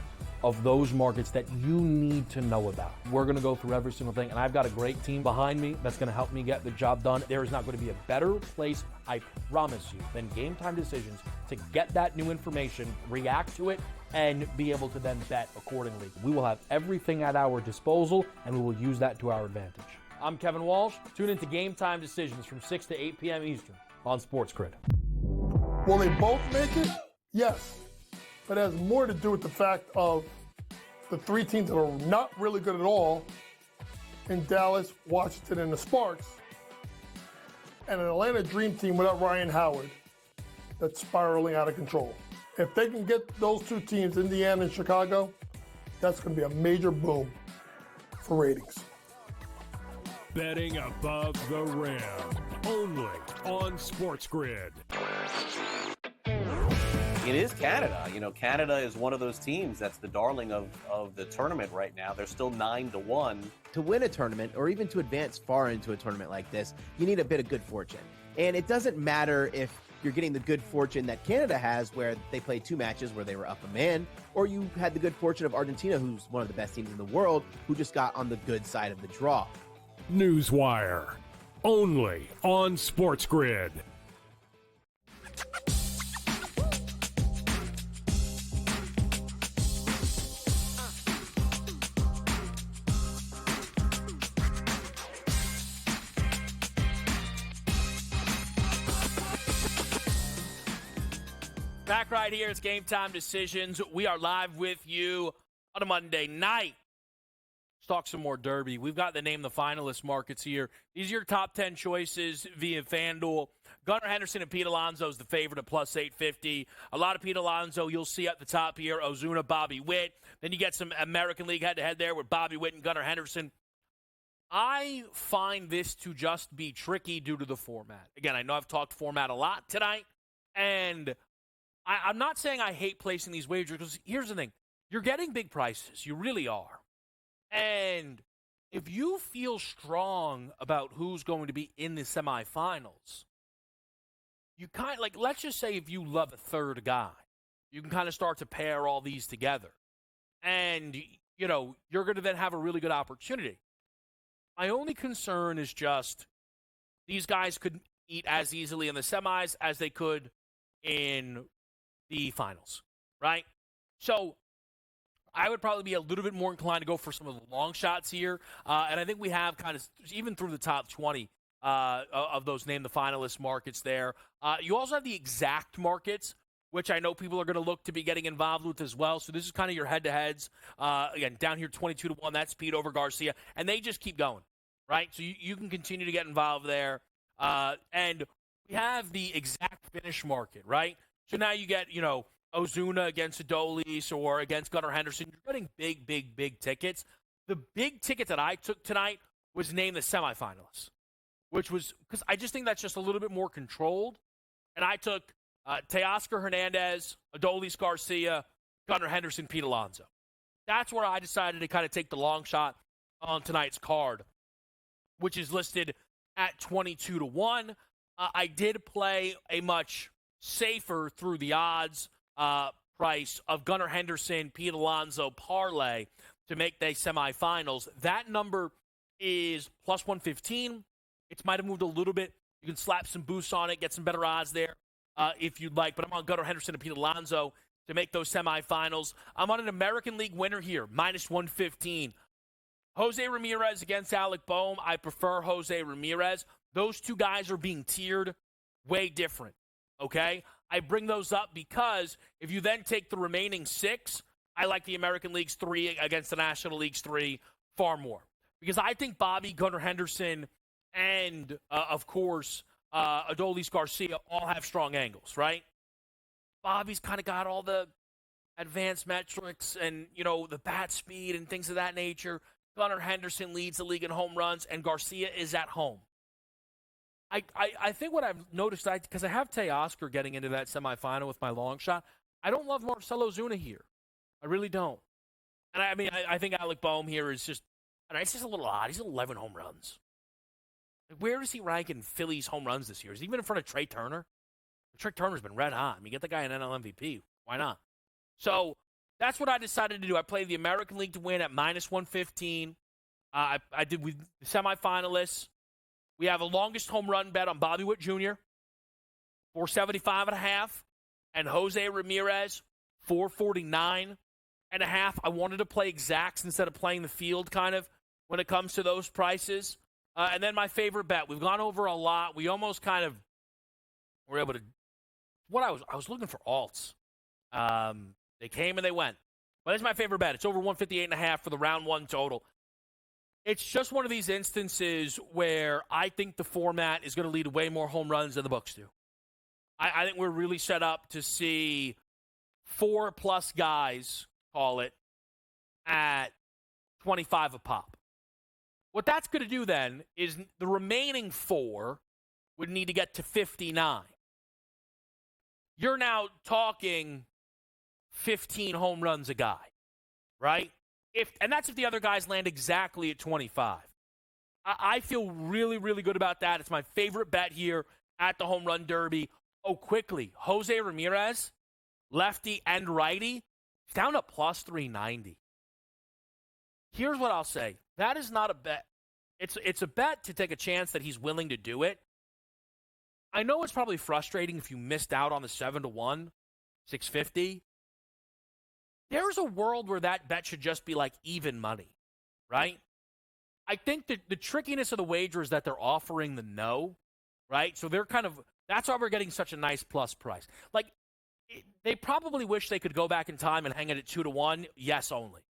of those markets that you need to know about. We're going to go through every single thing, and I've got a great team behind me that's going to help me get the job done. There is not going to be a better place, I promise you, than Game Time Decisions to get that new information, react to it, and be able to then bet accordingly. We will have everything at our disposal, and we will use that to our advantage. I'm Kevin Walsh. Tune into Game Time Decisions from 6 to 8 p.m. Eastern on SportsGrid. Will they both make it? Yes. But it has more to do with the fact of the three teams that are not really good at all in Dallas, Washington, and the Sparks, and an Atlanta Dream Team without Ryan Howard that's spiraling out of control. If they can get those two teams, Indiana and Chicago, that's going to be a major boom for ratings. Betting above the rim, only on SportsGrid. It is Canada. Canada is one of those teams that's the darling of the tournament right now. They're still 9-1. To win a tournament, or even to advance far into a tournament like this, you need a bit of good fortune. And it doesn't matter if you're getting the good fortune that Canada has, where they played two matches where they were up a man, or you had the good fortune of Argentina, who's one of the best teams in the world, who just got on the good side of the draw. Newswire, only on SportsGrid. Back right here. It's Game Time Decisions. We are live with you on a Monday night. Let's talk some more Derby. We've got the name the finalist markets here. These are your top 10 choices via FanDuel. Gunnar Henderson and Pete Alonso is the favorite at plus 850. A lot of Pete Alonso you'll see at the top here. Ozuna, Bobby Witt. Then you get some American League head-to-head there with Bobby Witt and Gunnar Henderson. I find this to just be tricky due to the format. Again, I know I've talked format a lot tonight, and I'm not saying I hate placing these wagers, because here's the thing. You're getting big prices. You really are. And if you feel strong about who's going to be in the semifinals, you kind of, let's just say if you love a third guy, you can kind of start to pair all these together. And, you're going to then have a really good opportunity. My only concern is just these guys could eat as easily in the semis as they could in the finals, right? So I would probably be a little bit more inclined to go for some of the long shots here. And I think we have kind of, even through the top 20 of those name the finalist markets there. You also have the exact markets, which I know people are going to look to be getting involved with as well. So this is kind of your head-to-heads. Again, down here 22-1, that's Speed over Garcia. And they just keep going, right? So you can continue to get involved there. And we have the exact finish market, right? So now you get, Ozuna against Adolis or against Gunnar Henderson. You're getting big tickets. The big ticket that I took tonight was named the semifinalists, which was because I just think that's just a little bit more controlled. And I took Teoscar Hernandez, Adolis Garcia, Gunnar Henderson, Pete Alonso. That's where I decided to kind of take the long shot on tonight's card, which is listed at 22-1. I did play a much safer through the odds price of Gunnar Henderson, Pete Alonso parlay to make the semifinals. That number is plus 115. It might have moved a little bit. You can slap some boosts on it, get some better odds there if you'd like. But I'm on Gunnar Henderson and Pete Alonso to make those semifinals. I'm on an American League winner here, minus 115. Jose Ramirez against Alec Boehm. I prefer Jose Ramirez. Those two guys are being tiered way different. Okay? I bring those up because if you then take the remaining 6, I like the American League's 3 against the National League's 3 far more. Because I think Bobby, Gunnar Henderson, and, of course, Adolis Garcia all have strong angles, right? Bobby's kind of got all the advanced metrics and, the bat speed and things of that nature. Gunnar Henderson leads the league in home runs, and Garcia is at home. I think what I've noticed, because I have Teoscar getting into that semifinal with my long shot, I don't love Marcell Ozuna here. I really don't. And I think Alec Boehm here is just, it's just a little odd. He's 11 home runs. Where does he rank in Phillies home runs this year? Is he even in front of Trey Turner? Trey Turner's been red hot. Get the guy an NL MVP. Why not? So that's what I decided to do. I played the American League to win at -115. I did with the semifinalists. We have a longest home run bet on Bobby Witt Jr., 475.5, and Jose Ramirez, 449.5. I wanted to play exacts instead of playing the field kind of when it comes to those prices. And then my favorite bet. We've gone over a lot. We almost kind of were able to. I was looking for alts. They came and they went. But it's my favorite bet. It's over 158.5 for the round one total. It's just one of these instances where I think the format is going to lead to way more home runs than the books do. I think we're really set up to see 4+ guys, call it, at 25 a pop. What that's going to do then is the remaining 4 would need to get to 59. You're now talking 15 home runs a guy, right? And that's if the other guys land exactly at 25. I feel really, really good about that. It's my favorite bet here at the Home Run Derby. Oh, quickly, Jose Ramirez, lefty and righty, down to +390. Here's what I'll say. That is not a bet. It's a bet to take a chance that he's willing to do it. I know it's probably frustrating if you missed out on the 7-1, 650. There's a world where that bet should just be like even money, right? I think that the trickiness of the wager is that they're offering the no, right? So they're that's why we're getting such a nice plus price. Like, they probably wish they could go back in time and hang it at 2-1, yes only.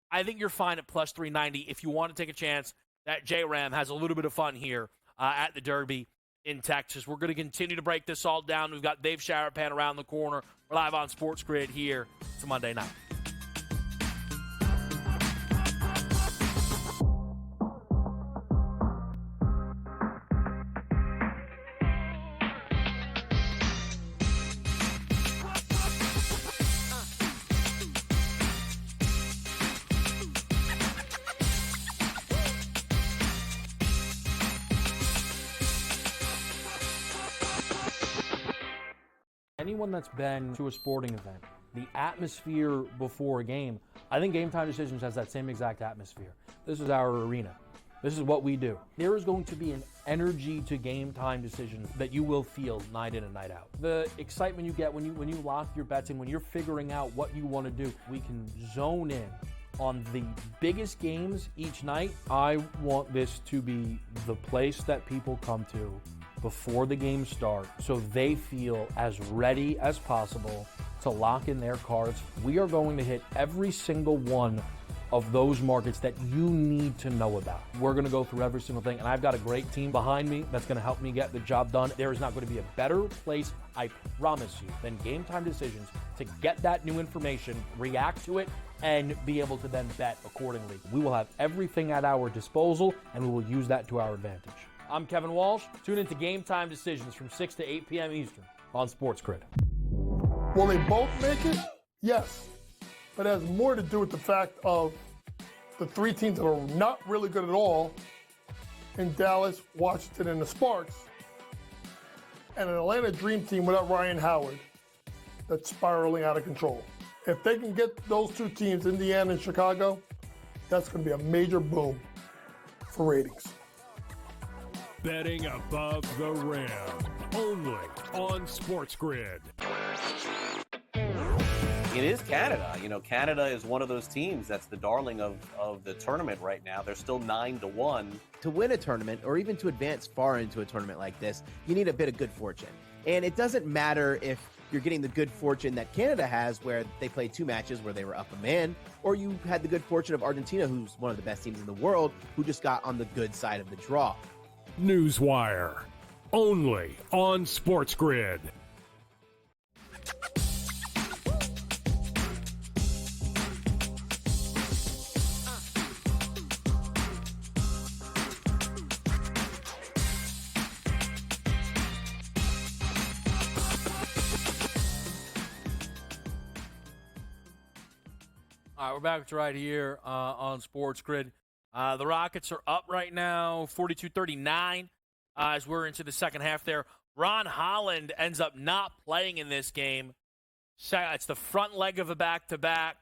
I think you're fine at +390 if you want to take a chance that J-Ram has a little bit of fun here at the Derby in Texas. We're going to continue to break this all down. We've got Dave Sharapan around the corner. We're live on SportsGrid here. It's a Monday night. Anyone that's been to a sporting event, the atmosphere before a game, I think Game Time Decisions has that same exact atmosphere. This is our arena. This is what we do. There is going to be an energy to Game Time Decisions that you will feel night in and night out. The excitement you get when you lock your bets in, when you're figuring out what you want to do, we can zone in on the biggest games each night. I want this to be the place that people come to before the games start so they feel as ready as possible to lock in their cards. We are going to hit every single one of those markets that you need to know about. We're going to go through every single thing, and I've got a great team behind me that's going to help me get the job done. There is not going to be a better place, I promise you, than Game Time Decisions to get that new information, react to it, and be able to then bet accordingly. We will have everything at our disposal, and we will use that to our advantage. I'm Kevin Walsh. Tune into Game Time Decisions from 6 to 8 p.m. Eastern on SportsGrid. Will they both make it? Yes. But it has more to do with the fact of the 3 teams that are not really good at all in Dallas, Washington, and the Sparks, and an Atlanta Dream team without Ryan Howard that's spiraling out of control. If they can get those 2 teams, Indiana and Chicago, that's going to be a major boom for ratings. Betting above the rim. Only on SportsGrid. It is Canada. Canada is one of those teams that's the darling of the tournament right now. They're still 9-1. To win a tournament, or even to advance far into a tournament like this, you need a bit of good fortune. And it doesn't matter if you're getting the good fortune that Canada has, where they played 2 matches where they were up a man, or you had the good fortune of Argentina, who's one of the best teams in the world, who just got on the good side of the draw. Newswire. Only on SportsGrid. All right, we're back to right here on SportsGrid. The Rockets are up right now, 42-39, as we're into the second half there. Ron Holland ends up not playing in this game. It's the front leg of a back-to-back.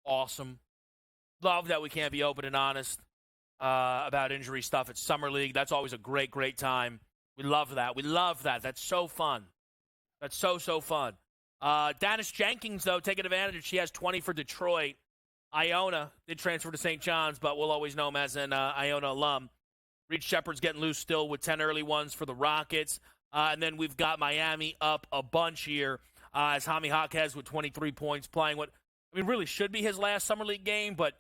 Awesome. Love that we can't be open and honest about injury stuff at Summer League. That's always a great, great time. We love that. We love that. That's so fun. That's so fun. Dennis Jenkins, though, taking advantage. She has 20 for Detroit. Iona did transfer to St. John's, but we'll always know him as an Iona alum. Reed Shepard's getting loose still with 10 early ones for the Rockets. And then we've got Miami up a bunch here as Jaime Jaquez with 23 points playing what, really should be his last Summer League game, but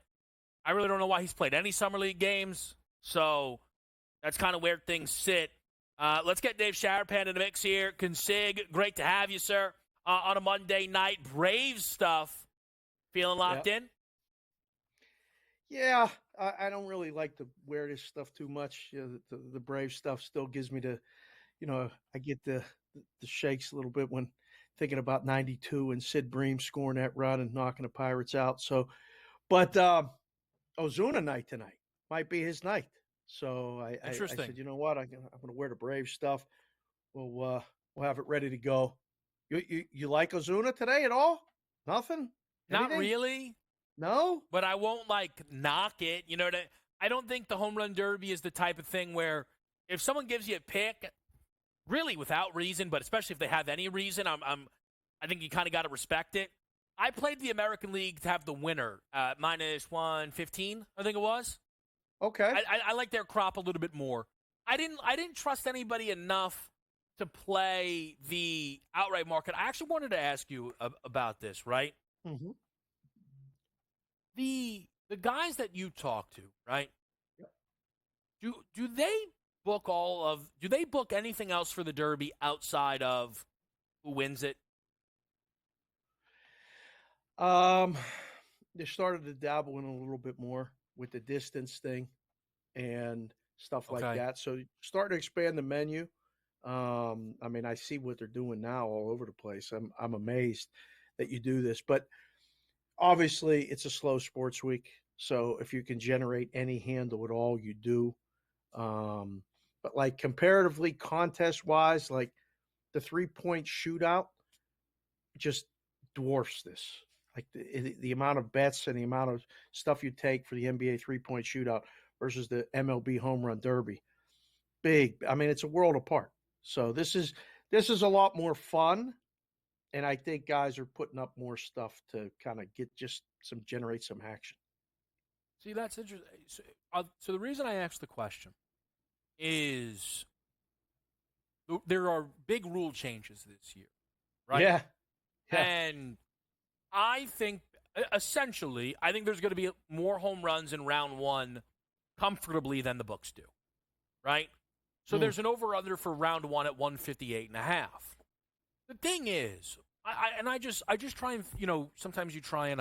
I really don't know why he's played any Summer League games. So that's kind of where things sit. Let's get Dave Sharapan in the mix here. Consig, great to have you, sir, on a Monday night. Braves stuff. Feeling locked in? Yeah, I don't really like to wear this stuff too much. The Brave stuff still gives me I get the shakes a little bit when thinking about 92 and Sid Bream scoring that run and knocking the Pirates out. So, but Ozuna night tonight might be his night. So I said, you know what? I'm going to wear the Brave stuff. We'll have it ready to go. You like Ozuna today at all? Nothing? Anything? Not really. No? But I won't, knock it. I don't think the home run derby is the type of thing where if someone gives you a pick, really without reason, but especially if they have any reason, I think you kind of got to respect it. I played the American League to have the winner at -115, I think it was. Okay. I like their crop a little bit more. I didn't trust anybody enough to play the outright market. I actually wanted to ask you about this, right? Mm-hmm. The guys that you talk to, right? Yep. Do they book anything else for the Derby outside of who wins it? They started to dabble in a little bit more with the distance thing and stuff like that. So starting to expand the menu. I see what they're doing now all over the place. I'm amazed that you do this, but obviously it's a slow sports week. So if you can generate any handle at all, you do. But comparatively contest wise, the 3-point shootout just dwarfs this. The amount of bets and the amount of stuff you take for the NBA 3-point shootout versus the MLB home run derby. Big. It's a world apart. So this is a lot more fun. And I think guys are putting up more stuff to kind of generate some action. See, that's interesting. So the reason I asked the question is there are big rule changes this year, right? Yeah. And I think, essentially, there's going to be more home runs in round one comfortably than the books do, right? So there's an over-under for round one at 158.5. The thing is, I just try and, sometimes you try and,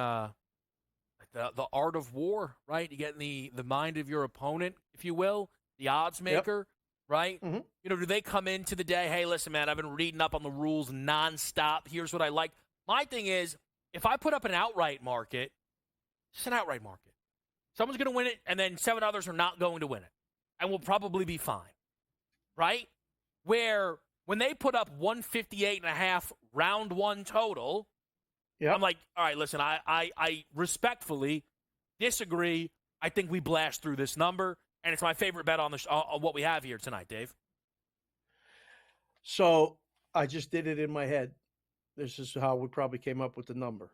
the art of war, right? You get in the mind of your opponent, if you will, the odds maker, right? Mm-hmm. Do they come into the day, hey, listen, man, I've been reading up on the rules nonstop. Here's what I like. My thing is, if I put up an outright market, it's an outright market. Someone's going to win it, and then 7 others are not going to win it. And we'll probably be fine, right? Where when they put up 158.5 round one total, I'm like, all right, listen, I respectfully disagree. I think we blast through this number, and it's my favorite bet on what we have here tonight, Dave. So I just did it in my head. This is how we probably came up with the number.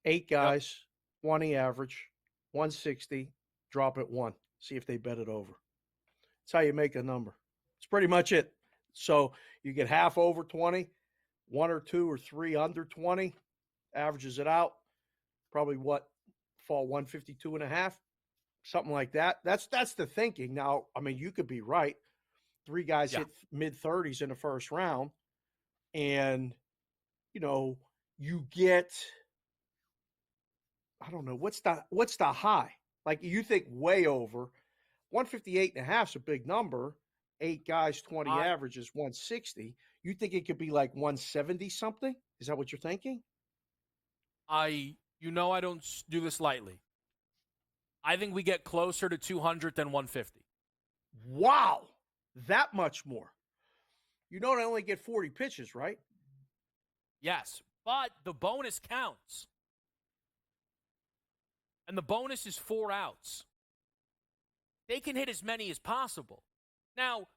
8 guys, 20 average, 160, drop it 1. See if they bet it over. That's how you make a number. It's pretty much it. So you get half over 20, 1 or 2 or 3 under 20, averages it out. Probably fall 152.5, something like that. That's the thinking. Now, you could be right. 3 guys hit mid-30s in the first round, and you get, I don't know, what's the high? You think way over. 158.5 is a big number. 8 guys, 20 average is 160. You think it could be 170 something? Is that what you're thinking? you know I don't do this lightly. I think we get closer to 200 than 150. Wow. That much more. You know they only get 40 pitches, right? Yes, but the bonus counts. And the bonus is 4 outs. They can hit as many as possible. Now,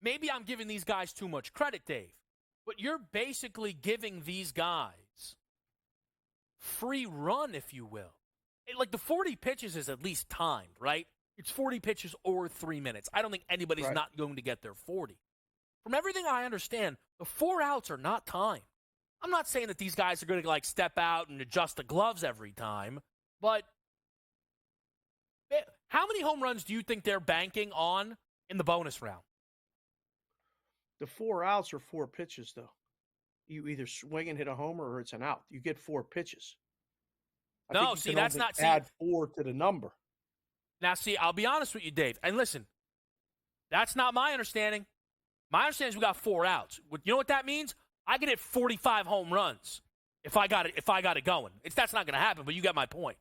maybe I'm giving these guys too much credit, Dave, but you're basically giving these guys free run, if you will. Like the 40 pitches is at least timed, right? It's 40 pitches or 3 minutes. I don't think anybody's not going to get their 40. From everything I understand, the 4 outs are not timed. I'm not saying that these guys are going to like step out and adjust the gloves every time, but how many home runs do you think they're banking on in the bonus round? The 4 outs are 4 pitches, though. You either swing and hit a homer or it's an out. You get 4 pitches. No, see, that's not... Add 4 to the number. Now, see, I'll be honest with you, Dave. And listen, that's not my understanding. My understanding is we got 4 outs. You know what that means? I can hit 45 home runs if I got it going. That's not going to happen, but you get my point.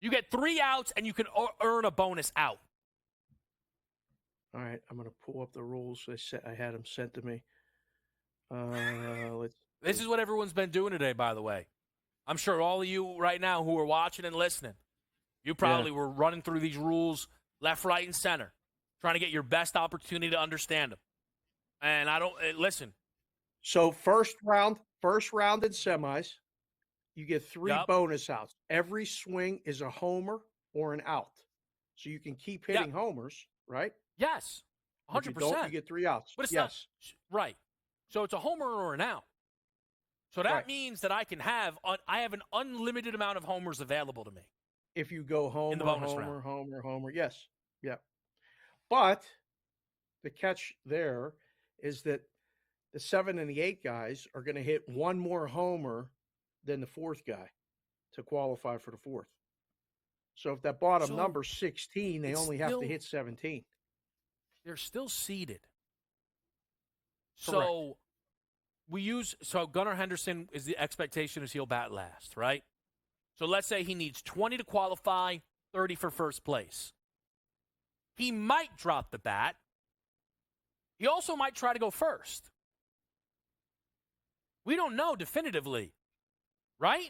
You get 3 outs, and you can earn a bonus out. All right, I'm going to pull up the rules. I had them sent to me. This is what everyone's been doing today, by the way. I'm sure all of you right now who are watching and listening, you probably were running through these rules left, right, and center, trying to get your best opportunity to understand them. And I don't listen. So first round in semis, you get 3 bonus outs. Every swing is a homer or an out. So you can keep hitting homers, right? Yes, 100%. If you don't, you get 3 outs. But it's not right. So it's a homer or an out. So that means that I have an unlimited amount of homers available to me. If you go homer, in the bonus round. homer, yes. Yeah. But the catch there is that the 7 and the 8 guys are going to hit 1 more homer than the 4th guy to qualify for the 4th. So if that bottom number's 16, they only have to hit 17. They're still seeded. Correct. So Gunnar Henderson is the expectation is he'll bat last, right? So let's say he needs 20 to qualify, 30 for first place. He might drop the bat. He also might try to go first. We don't know definitively, right?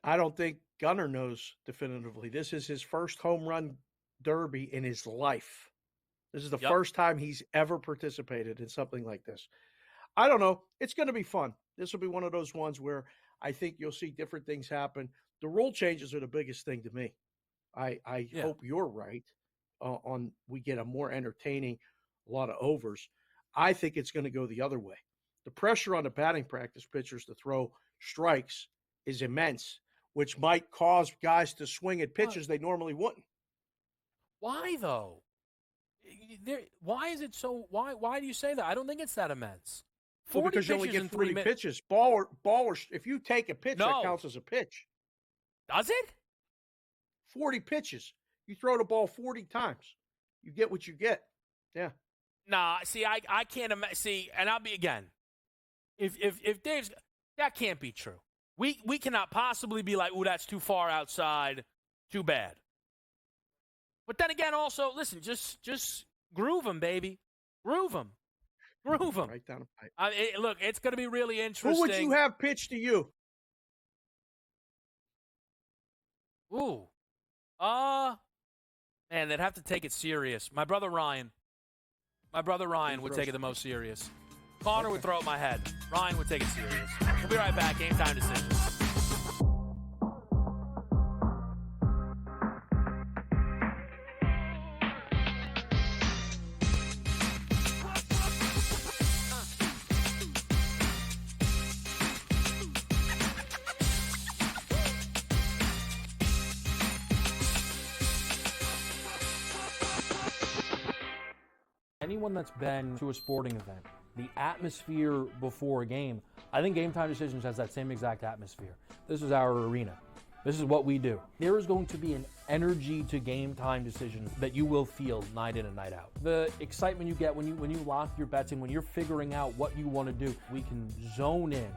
I don't think Gunnar knows definitively. This is his first home run derby in his life. This is the first time he's ever participated in something like this. I don't know. It's going to be fun. This will be one of those ones where I think you'll see different things happen. The rule changes are the biggest thing to me. I hope you're right on we get a more entertaining, a lot of overs. I think it's going to go the other way. The pressure on the batting practice pitchers to throw strikes is immense, which might cause guys to swing at pitches they normally wouldn't. Why, though? Why is it so? Why do you say that? I don't think it's that immense. 40 because you only pitches get in 3 40 minutes. pitches. Ball or if you take a pitch, that counts as a pitch. Does it? 40 pitches. You throw the ball 40 times. You get what you get. Yeah. Nah, see, I can't imagine. See, and I'll be again. If Dave's, that can't be true. We cannot possibly be like, ooh, that's too far outside. Too bad. But then again, also, listen, just groove them, baby. Groove them. Groove them. Right down the pipe. Look, it's going to be really interesting. Who would you have pitch to you? Ooh. Man, they'd have to take it serious. My brother Ryan would take it the most serious. Connor would throw it my head. Ryan would take it serious. We'll be right back. Game Time Decisions. Anyone that's been to a sporting event, the atmosphere before a game, I think Game Time Decisions has that same exact atmosphere. This is our arena. This is what we do. There is going to be an energy to Game Time Decisions that you will feel night in and night out. The excitement you get when you lock your bets in, when you're figuring out what you want to do, we can zone in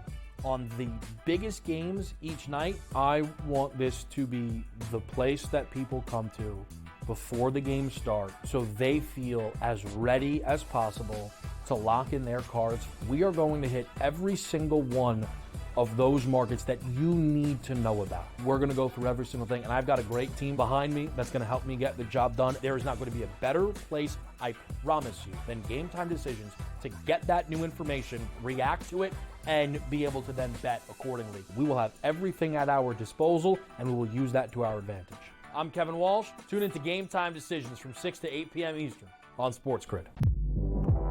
on the biggest games each night, I want this to be the place that people come to before the games start so they feel as ready as possible to lock in their cards. We are going to hit every single one of those markets that you need to know about. We're going to go through every single thing, and I've got a great team behind me that's going to help me get the job done. There is not going to be a better place, I promise you, than Game Time Decisions to get that new information, react to it, and be able to then bet accordingly. We will have everything at our disposal, and we will use that to our advantage. I'm Kevin Walsh. Tune into Game Time Decisions from 6 to 8 p.m. Eastern on SportsGrid.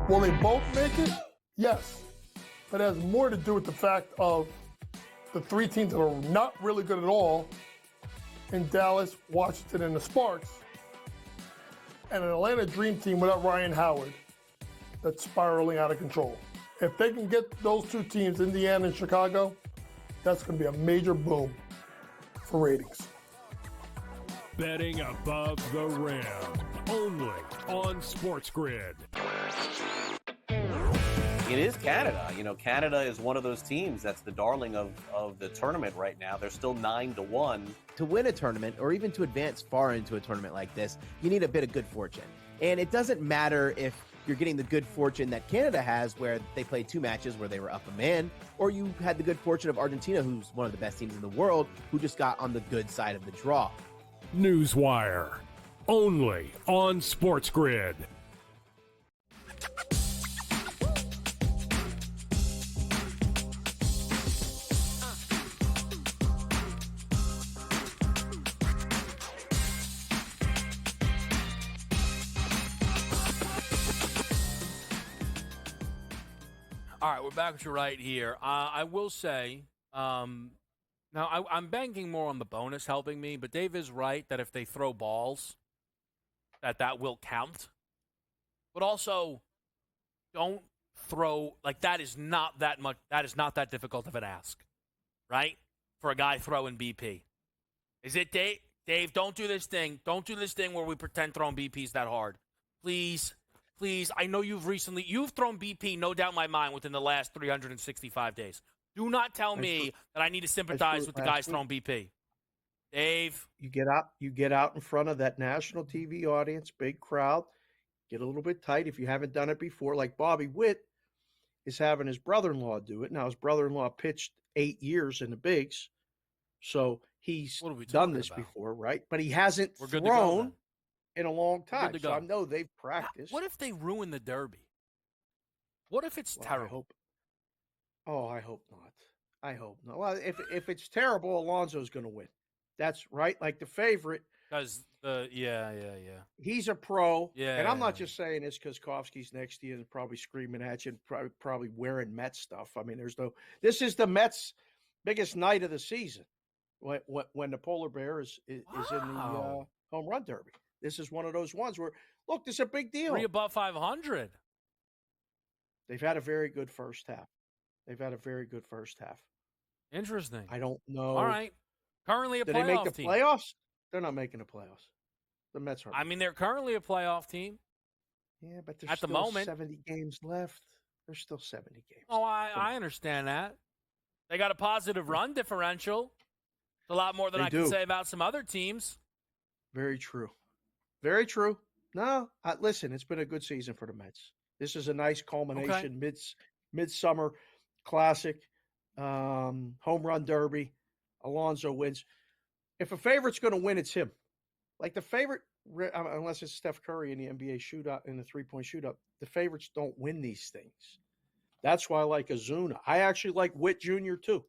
Will they both make it? Yes. But it has more to do with the fact of the three teams that are not really good at all in Dallas, Washington, and the Sparks, and an Atlanta Dream Team without Ryan Howard that's spiraling out of control. If they can get those two teams, Indiana and Chicago, that's going to be a major boom for ratings. Betting above the rim, only on SportsGrid. It is Canada. Canada is one of those teams that's the darling of the tournament right now. They're still 9-1. To win a tournament, or even to advance far into a tournament like this, you need a bit of good fortune. And it doesn't matter if you're getting the good fortune that Canada has, where they played two matches where they were up a man, or you had the good fortune of Argentina, who's one of the best teams in the world, who just got on the good side of the draw. Newswire, only on SportsGrid. All right, we're back with you right here. I will say, now I'm banking more on the bonus helping me, but Dave is right that if they throw balls, that will count. But also, don't throw, like, that is not that difficult of an ask, right? For a guy throwing BP. Is it, Dave? Dave, don't do this thing. Don't do this thing where we pretend throwing BP's that hard. Please. Please, I know you've thrown BP, no doubt in my mind, within the last 365 days. Do not tell me that I need to sympathize with the guys throwing BP. Dave. You get out in front of that national TV audience, big crowd, get a little bit tight if you haven't done it before. Like Bobby Witt is having his brother-in-law do it. Now, his brother-in-law pitched 8 years in the bigs, so he's done this before, right? But he hasn't thrown in a long time. So I know they've practiced. What if they ruin the Derby? What if it's terrible? I hope not. I hope not. Well, if it's terrible, Alonso's going to win. That's right. Like the favorite. Because he's a pro. Yeah. And I'm not just saying this because Kofsky's next to you and probably screaming at you and probably wearing Mets stuff. I mean, this is the Mets' biggest night of the season when the Polar Bear is in the home run derby. This is one of those ones where, look, this is a big deal. 3 above 500. They've had a very good first half. Interesting. I don't know. All right. Currently a playoff team. Did they make the playoffs? They're not making the playoffs. The Mets are. I mean, they're currently a playoff team. Yeah, but there's at the still moment 70 games left. There's still 70 games. Oh, I understand that. They got a positive run differential. It's a lot more than I can say about some other teams. Very true. Very true. No, listen, it's been a good season for the Mets. This is a nice culmination, midsummer classic, home run derby. Alonso wins. If a favorite's going to win, it's him. Like the favorite, unless it's Steph Curry in the NBA shootout, in the three-point shootout, the favorites don't win these things. That's why I like Ozuna. I actually like Witt Jr. too.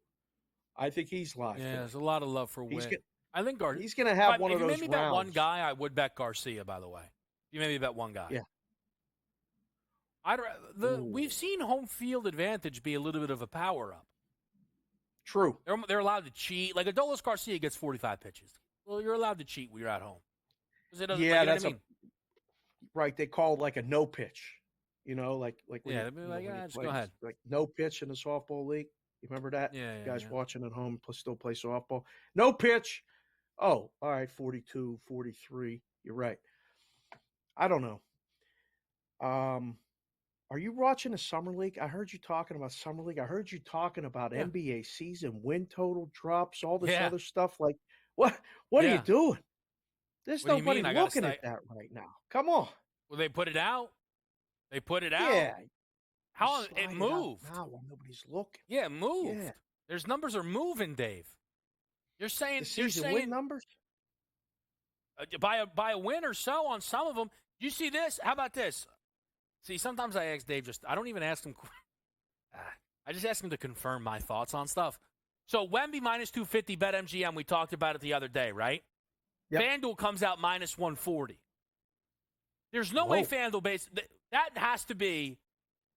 I think he's live. Yeah, there's a lot of love for Witt. I think he's going to have one of those rounds. If you made me bet one guy, I would bet Garcia, by the way. If you made me bet one guy. Yeah. We've seen home field advantage be a little bit of a power-up. True. They're allowed to cheat. Like Adolis Garcia gets 45 pitches. Well, you're allowed to cheat when you're at home. Right. They call it like a no pitch. You know, like just go ahead. Like no pitch in the softball league. You remember that? Yeah. You guys watching at home still play softball. No pitch. Oh, all right, 42, 43. You're right. I don't know. Are you watching the Summer League? I heard you talking about Summer League. I heard you talking about Yeah. NBA season win total drops, all this Yeah. other stuff. Like, what are you Yeah. doing? There's What do you nobody mean? I gotta looking stay. at that right now. Come on. Well, they put it out. They put it out. Yeah. How Slide it out moved? now while nobody's looking. Yeah, it moved. Yeah. There's numbers are moving, Dave. You're saying The season win numbers? by a win or so on some of them. You see this? How about this? See, sometimes I ask Dave I don't even ask him. I just ask him to confirm my thoughts on stuff. So Wemby minus 250 BetMGM, we talked about it the other day, right? Yep. FanDuel comes out minus 140. There's no way FanDuel that has to be,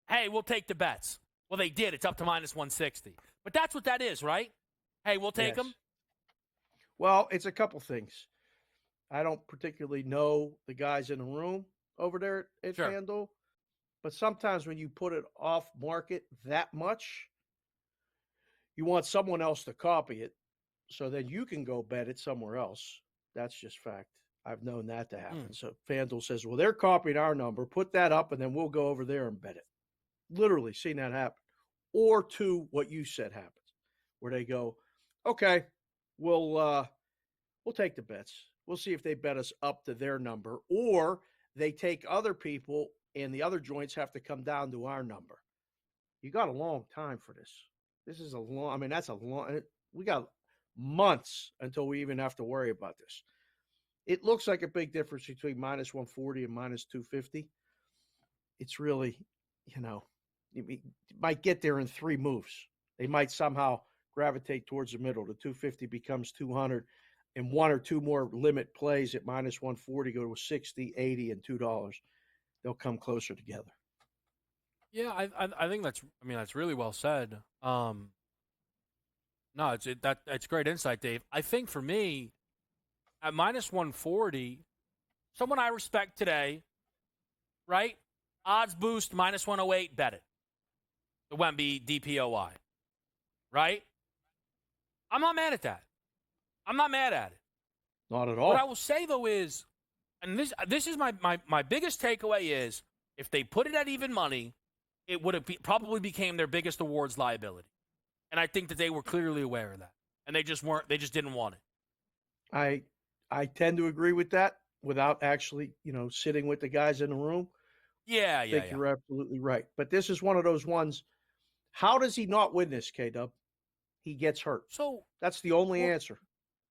hey, we'll take the bets. Well, they did. It's up to minus 160. But that's what that is, right? Hey, we'll take them. Well, it's a couple things. I don't particularly know the guys in the room over there at Sure. FanDuel, but sometimes when you put it off market that much, you want someone else to copy it, so then you can go bet it somewhere else. That's just fact. I've known that to happen. So FanDuel says, well, they're copying our number. Put that up, and then we'll go over there and bet it. Literally seen that happen. Or two, what you said happens, where they go, okay, we'll take the bets. We'll see if they bet us up to their number, or they take other people and the other joints have to come down to our number. You got a long time for this. This is we got months until we even have to worry about this. It looks like a big difference between minus 140 and minus 250. It's really, you might get there in 3 moves. They might somehow gravitate towards the middle. The 250 becomes 200, and 1 or 2 more limit plays at minus 140 go to 60, 80, and $2. They'll come closer together. Yeah, I think that's really well said. No, it's great insight, Dave. I think for me, at minus 140, someone I respect today, right? Odds boost minus 108, bet it. The Wemby DPOY, right? I'm not mad at that. I'm not mad at it. Not at all. What I will say, though, is, and this is my biggest takeaway is, if they put it at even money, it would have probably became their biggest awards liability. And I think that they were clearly aware of that. And they just didn't want it. I tend to agree with that without actually, sitting with the guys in the room. I think you're absolutely right. But this is one of those ones. How does he not win this, K-Dub? He gets hurt. So that's the only answer.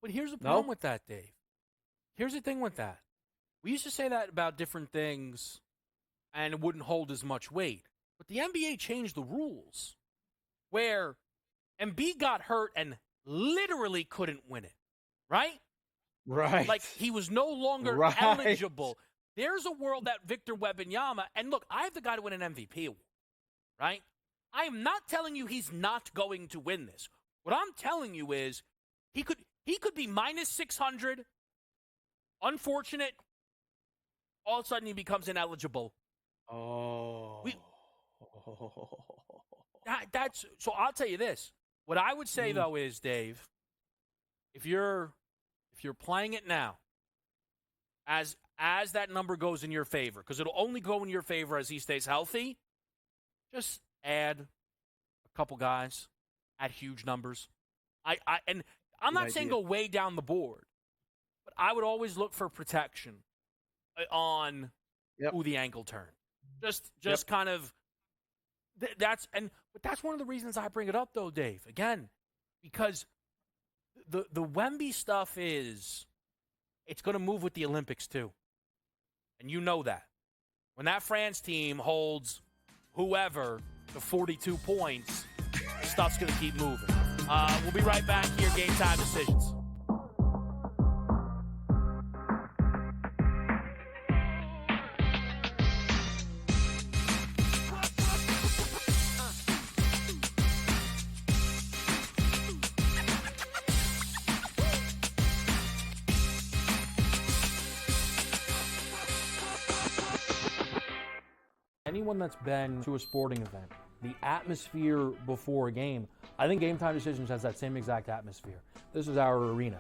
But here's the problem with that, Dave. Here's the thing with that. We used to say that about different things, and it wouldn't hold as much weight. But the NBA changed the rules where Embiid got hurt and literally couldn't win it, right? Right. Like, he was no longer eligible. There's a world that Victor Wembanyama, and look, I have the guy to win an MVP award, right? I am not telling you he's not going to win this. What I'm telling you is he could be minus 600, unfortunate, all of a sudden he becomes ineligible. That's so I'll tell you this. What I would say though is, Dave, if you're playing it now, as that number goes in your favor, because it'll only go in your favor as he stays healthy, just add a couple guys at huge numbers. I'm not saying go way down the board, but I would always look for protection on the ankle turn. Just kind of but that's one of the reasons I bring it up though, Dave. Again, because the Wemby stuff it's going to move with the Olympics too. And you know that. When that France team holds whoever to 42 points, stuff's going to keep moving. We'll be right back here, Game Time Decisions. Anyone that's been to a sporting event, the atmosphere before a game, I think Game Time Decisions has that same exact atmosphere. This is our arena.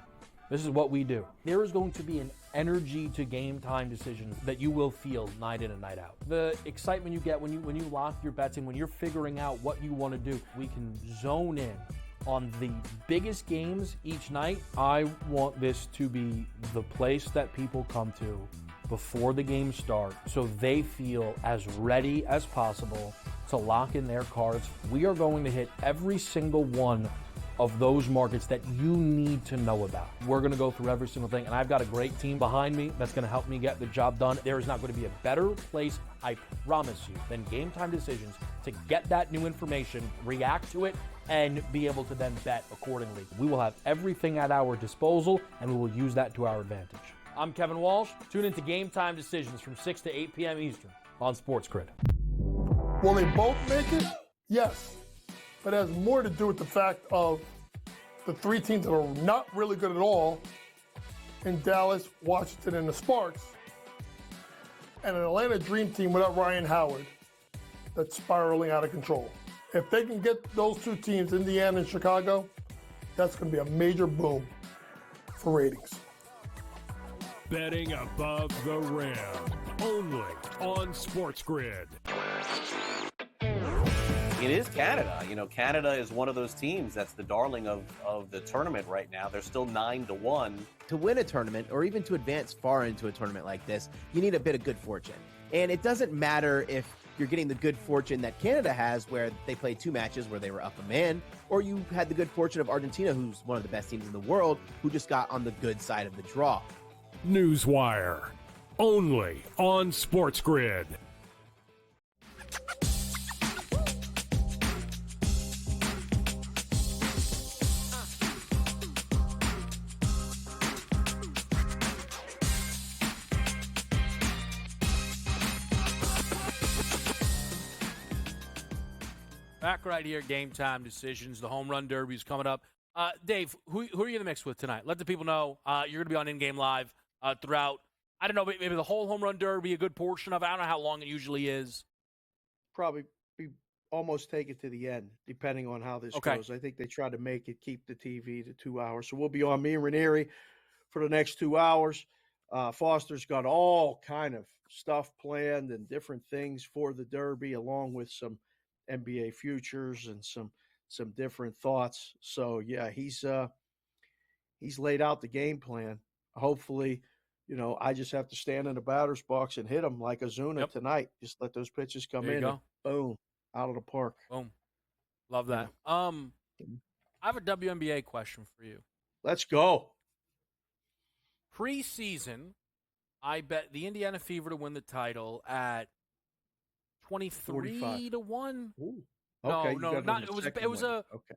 This is what we do. There is going to be an energy to game time decisions that you will feel night in and night out. The excitement you get when you lock your bets in, when you're figuring out what you want to do, we can zone in on the biggest games each night. I want this to be the place that people come to before the games start so they feel as ready as possible to lock in their cards. We are going to hit every single one of those markets that you need to know about. We're going to go through every single thing, and I've got a great team behind me that's going to help me get the job done. There is not going to be a better place, I promise you, than Game Time Decisions to get that new information, react to it, and be able to then bet accordingly. We will have everything at our disposal, and we will use that to our advantage. I'm Kevin Walsh. Tune into Game Time Decisions from 6 to 8 p.m. Eastern on SportsGrid. Will they both make it? Yes. But it has more to do with the fact of the three teams that are not really good at all in Dallas, Washington, and the Sparks, and an Atlanta Dream Team without Ryan Howard that's spiraling out of control. If they can get those two teams, Indiana and Chicago, that's going to be a major boom for ratings. Betting above the rim, only on SportsGrid. It is Canada. Canada is one of those teams that's the darling of the tournament right now. They're still 9-1. To win a tournament, or even to advance far into a tournament like this, you need a bit of good fortune. And it doesn't matter if you're getting the good fortune that Canada has, where they played 2 matches where they were up a man, or you had the good fortune of Argentina, who's one of the best teams in the world, who just got on the good side of the draw. Newswire, only on SportsGrid. Back right here, Game Time Decisions. The Home Run Derby is coming up. Dave, who are you in the mix with tonight? Let the people know you're going to be on In-Game Live throughout, I don't know, maybe the whole Home Run Derby, a good portion of it. I don't know how long it usually is. Probably be almost take it to the end, depending on how this goes. I think they try to make it, keep the TV to 2 hours. So we'll be on, me and Ranieri, for the next 2 hours. Foster's got all kind of stuff planned and different things for the Derby, along with some NBA futures and some different thoughts. So yeah, he's laid out the game plan. Hopefully, I just have to stand in the batter's box and hit him like Ozuna tonight. Just let those pitches come in. And boom, out of the park. Boom. Love that. I have a WNBA question for you. Let's go. Preseason, I bet the Indiana Fever to win the title at 23 to 1. Ooh. Okay, no, not it was a okay.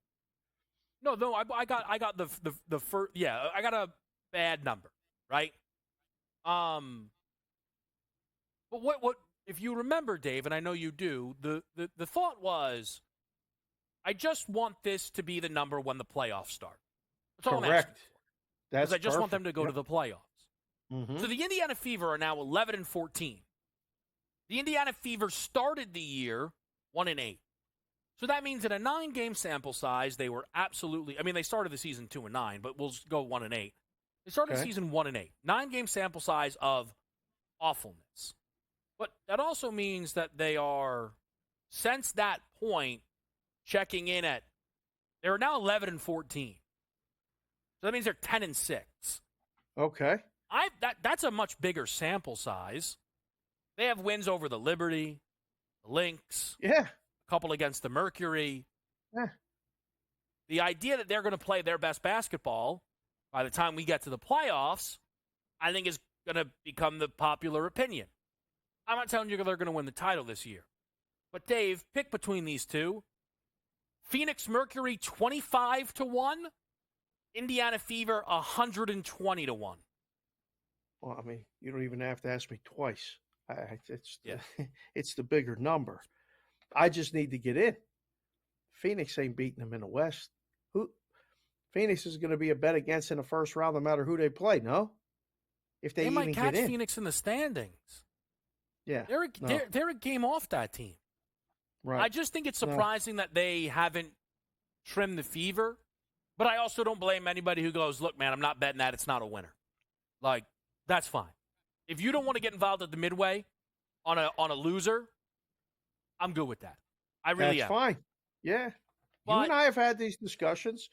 No, I got the first, yeah, I got a bad number, right? But what if you remember, Dave, and I know you do, the thought was, I just want this to be the number when the playoffs start. That's all I'm asking for. That's I just want them to go to the playoffs. Mm-hmm. So the Indiana Fever are now 11-14. The Indiana Fever started the year 1-8. So that means in a 9-game sample size, they were absolutely, they started the season 2-9, but we'll go 1-8. They started the season 1-8. 9-game sample size of awfulness. But that also means that they are, since that point, checking in at, they're now 11-14. So that means they're 10-6. Okay. That's a much bigger sample size. They have wins over the Liberty, the Lynx, a couple against the Mercury. Yeah. The idea that they're going to play their best basketball by the time we get to the playoffs, I think is going to become the popular opinion. I'm not telling you they're going to win the title this year. But Dave, pick between these two. Phoenix Mercury 25 to 1, Indiana Fever 120 to 1. Well, you don't even have to ask me twice. It's the bigger number. I just need to get in. Phoenix ain't beating them in the West. Phoenix is going to be a bet against in the first round, no matter who they play. No, if they even might catch get in. Phoenix in the standings. Yeah, they're a game off that team. Right. I just think it's surprising that they haven't trimmed the Fever. But I also don't blame anybody who goes, look, man, I'm not betting that. It's not a winner. Like, that's fine. If you don't want to get involved at the midway on a loser, I'm good with that. I really am. That's fine. Yeah. But, you and I have had these discussions.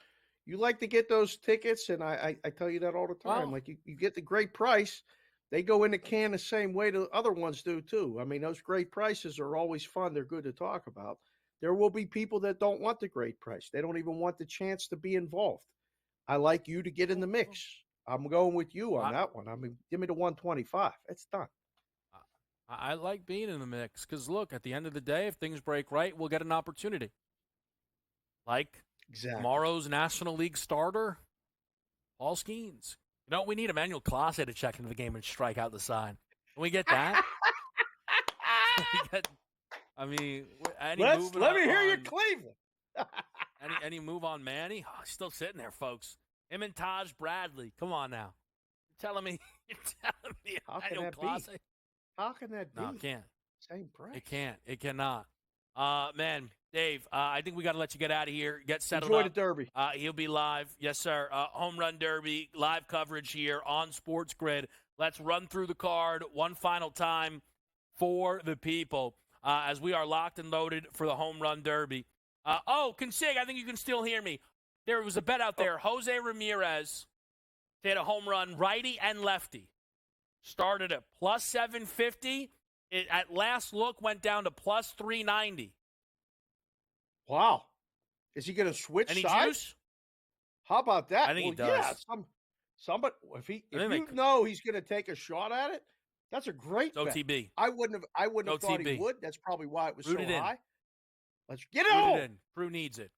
You like to get those tickets, and I tell you that all the time. Well, like, you get the great price. They go in the can the same way the other ones do, too. I mean, those great prices are always fun. They're good to talk about. There will be people that don't want the great price. They don't even want the chance to be involved. I like you to get in the mix. I'm going with you on that one. I mean, give me the 125. It's done. I like being in the mix because, look, at the end of the day, if things break right, we'll get an opportunity. Like tomorrow's National League starter, Paul Skeens. You know, we need Emmanuel Clase to check into the game and strike out the sign. Can we get that? Let me hear you, Cleveland. any move on Manny? Oh, he's still sitting there, folks. Him and Taj Bradley. Come on now. You're telling me How can Emmanuel that Clase? be? How can that be? No, it can't. Same price. It can't. It cannot. Man, Dave, I think we got to let you get out of here. Get settled Enjoy up. the Derby. He'll be live. Yes, sir. Home Run Derby, live coverage here on SportsGrid. Let's run through the card one final time for the people as we are locked and loaded for the Home Run Derby. Consig, I think you can still hear me. There was a bet out there. Jose Ramirez hit a home run, righty and lefty. Started at plus 750. It, at last look, went down to plus 390. Wow. Is he going to switch Any sides? juice? How about that? I think he does. Yeah, somebody, if you know he's going to take a shot at it, that's a great bet. OTB. I wouldn't have thought he would. That's probably why it was so high. Let's get it on. Brew needs it.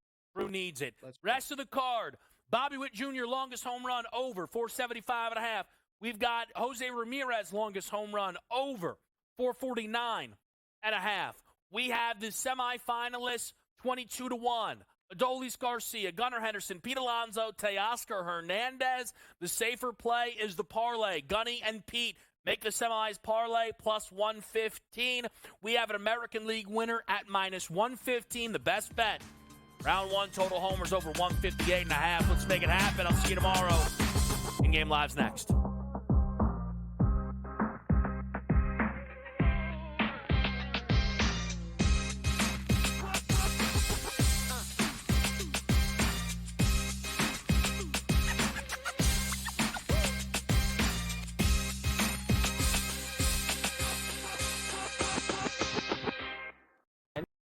Rest of the card. Bobby Witt Jr., longest home run, over 475.5. We've got Jose Ramirez, longest home run, over 449.5. We have the semifinalists, 22-1. Adolis Garcia, Gunnar Henderson, Pete Alonso, Teoscar Hernandez. The safer play is the parlay. Gunny and Pete make the semis parlay plus 115. We have an American League winner at minus 115, the best bet. Round one, total homers over 158.5. Let's make it happen. I'll see you tomorrow. In-game Live's next.